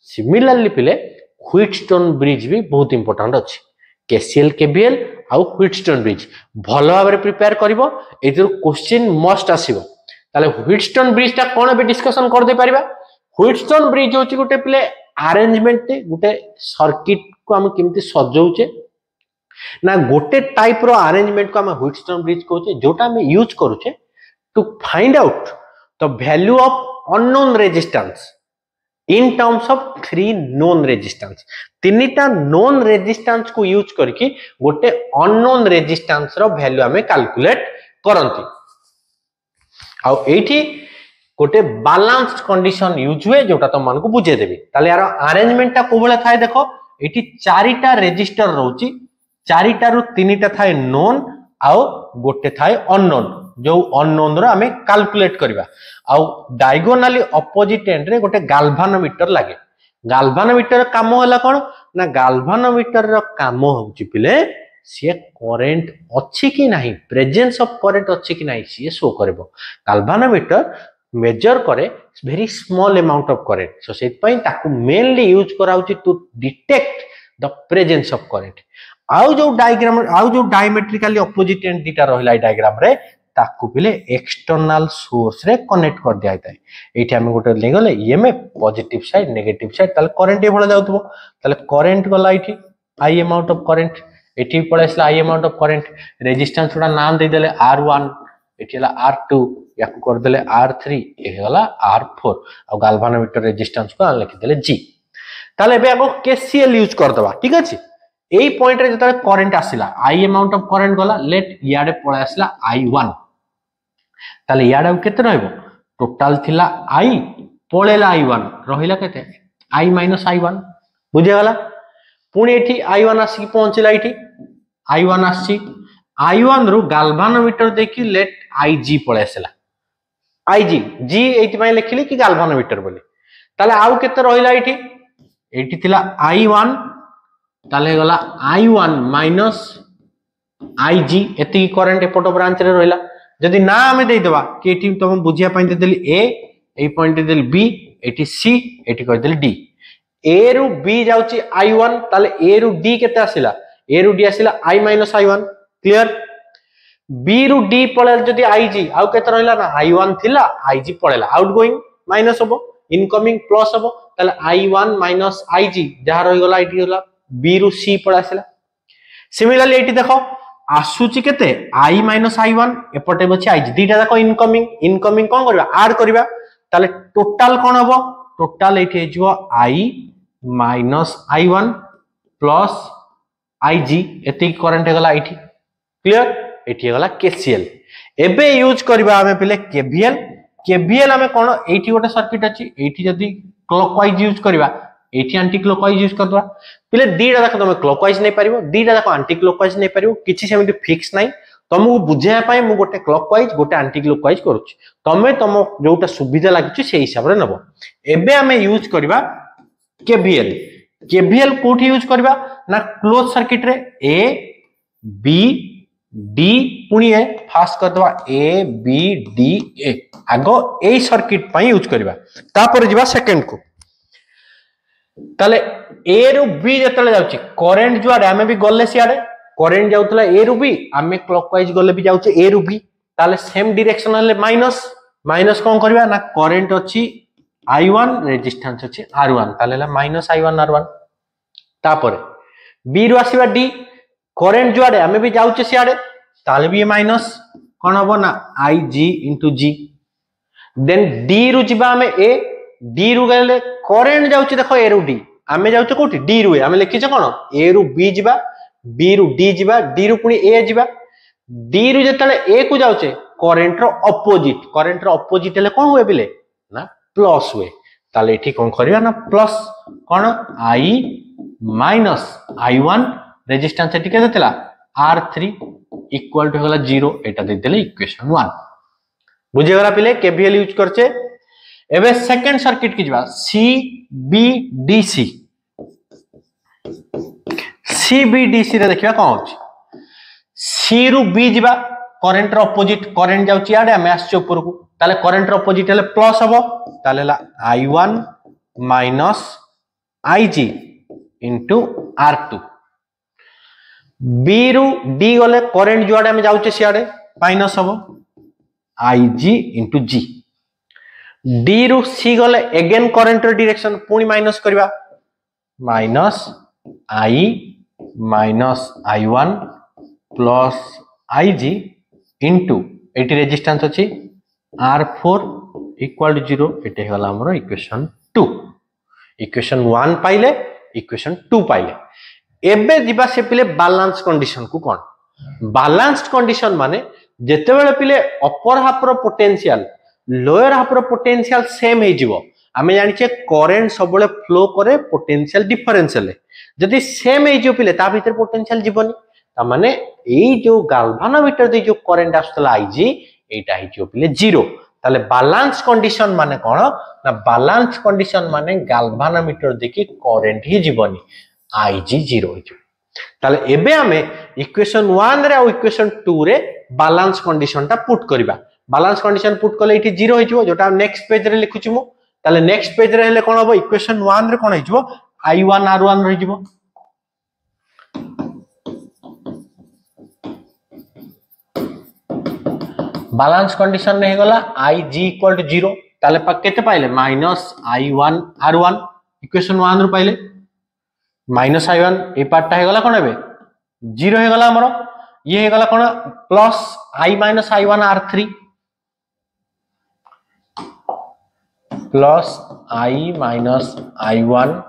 सिमिलरली पिले व्हिटस्टोन ब्रिज भी बहुत इंपोर्टेंट अछि केसीएल केबीएल आ व्हिटस्टोन ब्रिज भलो भाबरे प्रिपेयर करिवो एतिर क्वेश्चन मस्ट आसीबो ताले व्हिटस्टोन ब्रिज ता कोन बे डिस्कशन कर दे परिबा व्हिटस्टोन ब्रिज होछि गोटे पिले अरेंजमेंट गोटे सर्किट को हम केमति सजौचे ना गोटे टाइप रो अरेंजमेंट को हम व्हिटस्टोन ब्रिज कहउचे जोटा हम यूज करूचे to find out the value of unknown resistance in terms of three known resistance तीनटा known resistance को यूज करके गोटे unknown resistance रो वैल्यू हमें कैलकुलेट करंती आ एठी गोटे बैलेंस्ड कंडीशन यूज हुए जोटा तो मन को बुझे देबी ताले यार अरेंजमेंट ता कोबळे थाए देखो एठी चारिटा रेजिस्टर रहउची चारिटा रु तीनटा थाए नोन आ गोटे थाए अननोन जो अननोन रो हमें कैलकुलेट करबा आ डायगोनली ऑपोजिट एंड रे गोटे गाल्वानोमीटर लागे गाल्वानोमीटर काम होला कोन ना गाल्वानोमीटर रो काम होउची पिले से करंट अछि कि नाही प्रेजेंस ऑफ करंट अछि कि नाही से शो करबो गाल्वानोमीटर मेजर करे very small amount of current सो सेट पई ताकू मेनली यूज कराउची to detect the presence of current आउ जो डायग्राम आउ जो डायमेट्रिकली ऑपोजिट एंड दीटा रहला डायग्राम रे ताकू पिले एक्सटर्नल सोर्स रे कनेक्ट कर दिया जाय एठी हम गोटे ले गले EMF positive side negative side ताले करंट ए भला जाउतबो ताले करंट गला एठी आई अमाउंट ऑफ करंट एठी पळेसला I amount of current resistance उडा नाम दे देले R1 एठी हला R2 याकू कर देले R3 ए हला R4 आ गाल्वानोमीटर रेजिस्टेंस को लिखि देले G ताले बे आगो केसीएल यूज कर दबा ठीक अछि एई पॉइंट रे जतले करंट आसिला आई अमाउंट ऑफ करंट गला लेट याडे पळे आसिला I1 ताले याडे केते रहइबो टोटल थिला I पळेला I1 रहिला केते I - I1 बुझे गला पुणी एठी I1 आसी पहुंचला एठी I1 आसी I1 रु गाल्वानोमीटर देखि लेट IG पळे आसिला IG G एठी पय लिखिली कि गाल्वानोमीटर बोली ताले आउ केते रहिला एठी एठी थिला I1 ताले गला I1 - IG एती करंट एपटो ब्रांच रे रहिला जदि ना हमें दे देबा कि एठी तुम बुझिया पय दे देली A AE point they Delhi B एठी C एठी कर देली D A रु B जाउची I1 ताले A रु D केते आसिला A रु D आसिला I - I1 clear B रु D पळेल जदि IG आउ केते रहिला ना I1 थिला IG पळेला आउटगोइंग माइनस होबो इनकमिंग प्लस होबो ताले I1 - IG जहा रहि गला एठी होला B रु C पळा आसिला सिमिलरली एठी देखो आसुची केते I - I1 एपटे बछि IG दीटा जाको इनकमिंग कोन करबा ऐड करबा ताले टोटल कोन होबो टोटल एठी हेजो I - I1 प्लस IG एति करंट गला एठी क्लियर एठी गला KCL एबे यूज करबा हमें पहले KVL KVL हमें कोन एठी गोटे सर्किट अछि एठी जदी क्लॉकवाइज यूज करबा एठी एंटी क्लॉकवाइज यूज करबा पहले दीटा जाक तुम क्लॉकवाइज नै परिबो दीटा जाक एंटी क्लॉकवाइज नै परिबो किछि सेमिति फिक्स नै तुमको बुझाया पाए मु गोटे क्लॉकवाइज गोटे एंटी क्लॉकवाइज करूछि तमे तुम जोटा सुविधा लागिछि से हिसाब रे नबो एबे हमें यूज करबा KVL KVL कोठी यूज करबा ना क्लोज सर्किट रे A B D पुणी ए फास्ट कर दवा A B D A आगो ए सर्किट पई यूज करबा तापर जिबा सेकंड को ताले A रु B जतले जाउची करंट जुआडे हमें भी गल्ले सियाडे करंट जाउतला A रु B हमें क्लॉकवाइज गल्ले भी जाउचे A रु B ताले सेम डायरेक्शन हले माइनस माइनस कोन करबा ना करंट अछि I1 रेजिस्टेंस अछि R1 ताले माइनस I1 R1 तापर B रु आसीबा D करंट जुआडे हमें भी जाउचे सियाडे ताले भी माइनस कोन हबो ना IG into G then D रु जिबा हमें A D रु गले करंट जाउची देखो A रु D हमें जाउचे कोठी D रु हमें लिखिचे कोन A रु B जिबा B रु D जिबा D रु पुनी A जिबा D रु जतले A को जाउचे करंट रो ऑपोजिट ले कोन हुए बिले ना प्लस हुए ताले एठी कोन करिया ना plus cone I minus I1 resistance एठी के देतला R3 इक्वल टू होला 0 एटा दे देले इक्वेशन 1 बुझे गला पिले KVL यूज करछे एबे सेकंड सर्किट की जबा CBDC CBDC रे देखिबा कोन होची C रु B जिबा करंट रो ऑपोजिट करंट जाउची आडे हम आछे ऊपर को ताले करंट रो ऑपोजिट ले प्लस हबो ताले ला I1 minus IG into R2 B रु D गले करंट जुआडे हम जाउचे सियाडे माइनस हबो IG इनटू G D रु C गले अगेन करंट रो डायरेक्शन पुनी माइनस करबा minus I minus I1 plus IG into eighty resistance अछि R4 इक्वल टू 0 एटे होला हमरो इक्वेशन 2 इक्वेशन 1 पाइले इक्वेशन 2 पाइले एबे दिबा से पिले बैलेंस कंडीशन को कोन बैलेंस्ड कंडीशन माने जेते बेले पिले अपर हाफ रो पोटेंशियल लोअर हाफ रो पोटेंशियल सेम हे जिवो हमें जानि छे करंट सबले फ्लो करे पोटेंशियल डिफरेंशियल जदी सेम हे जिवो पिले ता भीतर पोटेंशियल जीवनी ता माने एई जो गाल्वानोमीटर दे जो करंट आस्तला IG एटा हे जिवो पिले 0 ताले बैलेंस कंडीशन माने कोन ना बैलेंस कंडीशन माने गाल्वानोमीटर देखि करंट ही जीवनी IG 0 हो जिवो ताले एबे हमें इक्वेशन 1 रे और इक्वेशन 2 रे बैलेंस कंडीशन ता पुट करबा बैलेंस कंडीशन पुट करले इठी 0 हो जिवो जोटा नेक्स्ट पेज रे लिखुची मु ताले नेक्स्ट पेज रे हेले कोन हबो इक्वेशन 1 रे कोन हो जिवो I1 R1 रहि जिवो बैलेंस कंडीशन रे गला IG इक्वल टू 0 ताले पा केते पाइले माइनस I1 R1 इक्वेशन 1 रो पाइले माइनस I1 ए पार्टटा हे गला कोन हेबे 0 हे गला हमरो ये हे गला कोन plus I minus I1 R3 plus I minus I1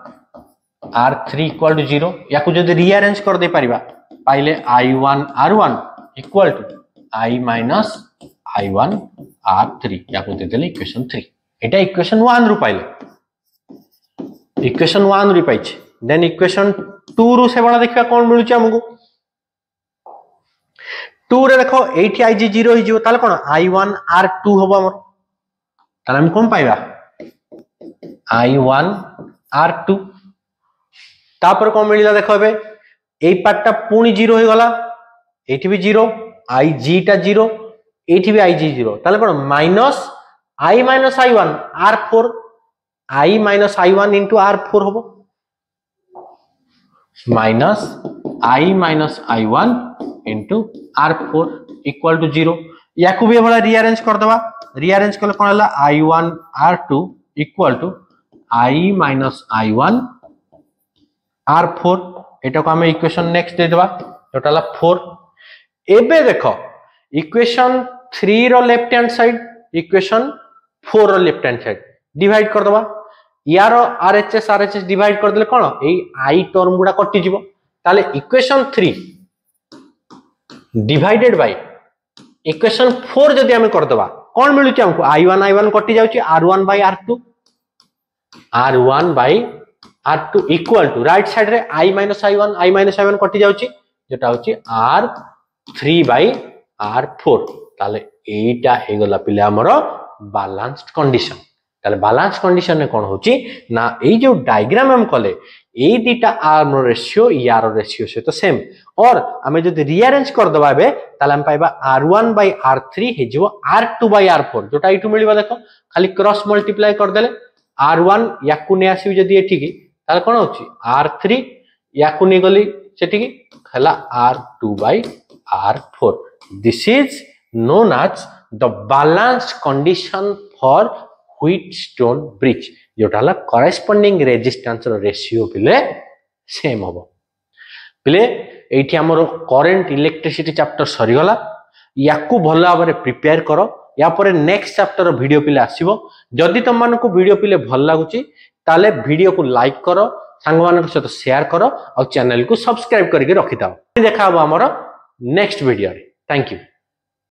R3 equal to 0 याकू जदी रीअरेंज कर दे परिबा पाइले I1 R1 equal to I minus I1 R3 याकू दे देले इक्वेशन 3 एटा इक्वेशन 1 रु पाइले इक्वेशन 1 रु पाइछ देन इक्वेशन 2 रु से बडा देखिबा कोन मिलुची हमगु 2 रे देखो 8 IG 0 हिजो ताले कोन I1 R2 होबो हमर ताले हम कोन पाइबा I1 R2 तापर कोन मिलिला देखो बे एई पार्टटा पुनी 0 हो गला एठी भी 0 IG टा 0 एठी भी IG 0 ताले कोन minus I minus I1 R4 I minus I1 into R4 होबो minus I minus I1 into R4 equal to 0 याकू भी बडा रीअरेंज कर दबा रीअरेंज करले कोन हला I1 R2 equal to I minus I1 R4 एटा को हमें इक्वेशन नेक्स्ट दे दबा टोटल 4 एबे देखो इक्वेशन 3 रो लेफ्ट हैंड साइड इक्वेशन 4 रो लेफ्ट हैंड साइड डिवाइड कर दबा यारो RHS RHS डिवाइड कर देले कोन एई I टर्म गुडा कटि जिवो ताले इक्वेशन 3 डिवाइडेड बाय इक्वेशन 4 जदि आम करदबा कौन मिलुची हमको i1 कटि जाउची r1 by r2 equal to right side रे i i1 कटि जाउची जेटा होची r3 by r4 ताले एटा हे गला पिले हमर बैलेंस्ड कंडीशन ताले बैलेंस कंडीशन ने कोन होची ना ए जो डायग्राम हम कले ए दीटा आर नो रेशियो यार रेशियो से तो सेम और हमें जदि रीअरेंज कर दबा बे ताले हम पाइबा r1 by r3 हे जो r2 by r4 जोटा इटू मिलिबा देखो खाली क्रॉस मल्टीप्लाई कर देले r1 याकू ने आसी जदि एठी की ताले कोन होची r3 याकू ने गली सेठी की हला r2 by r4 this is known as the balanced condition for Wheatstone bridge जोटा हला corresponding resistance ratio पिले सेम होबो पिले एठी हमर करंट इलेक्ट्रिसिटी चैप्टर सरी गला याकू भला भाबरे प्रिपेयर करो या पर नेक्स्ट चैप्टर वीडियो पिले आसीबो जदि तुम मानको वीडियो पिले भल लागुची ताले वीडियो को लाइक करो सांग मानक सहित शेयर करो और चैनल को सब्सक्राइब करके रखि दाओ देखा हमर नेक्स्ट वीडियो रे थैंक यू।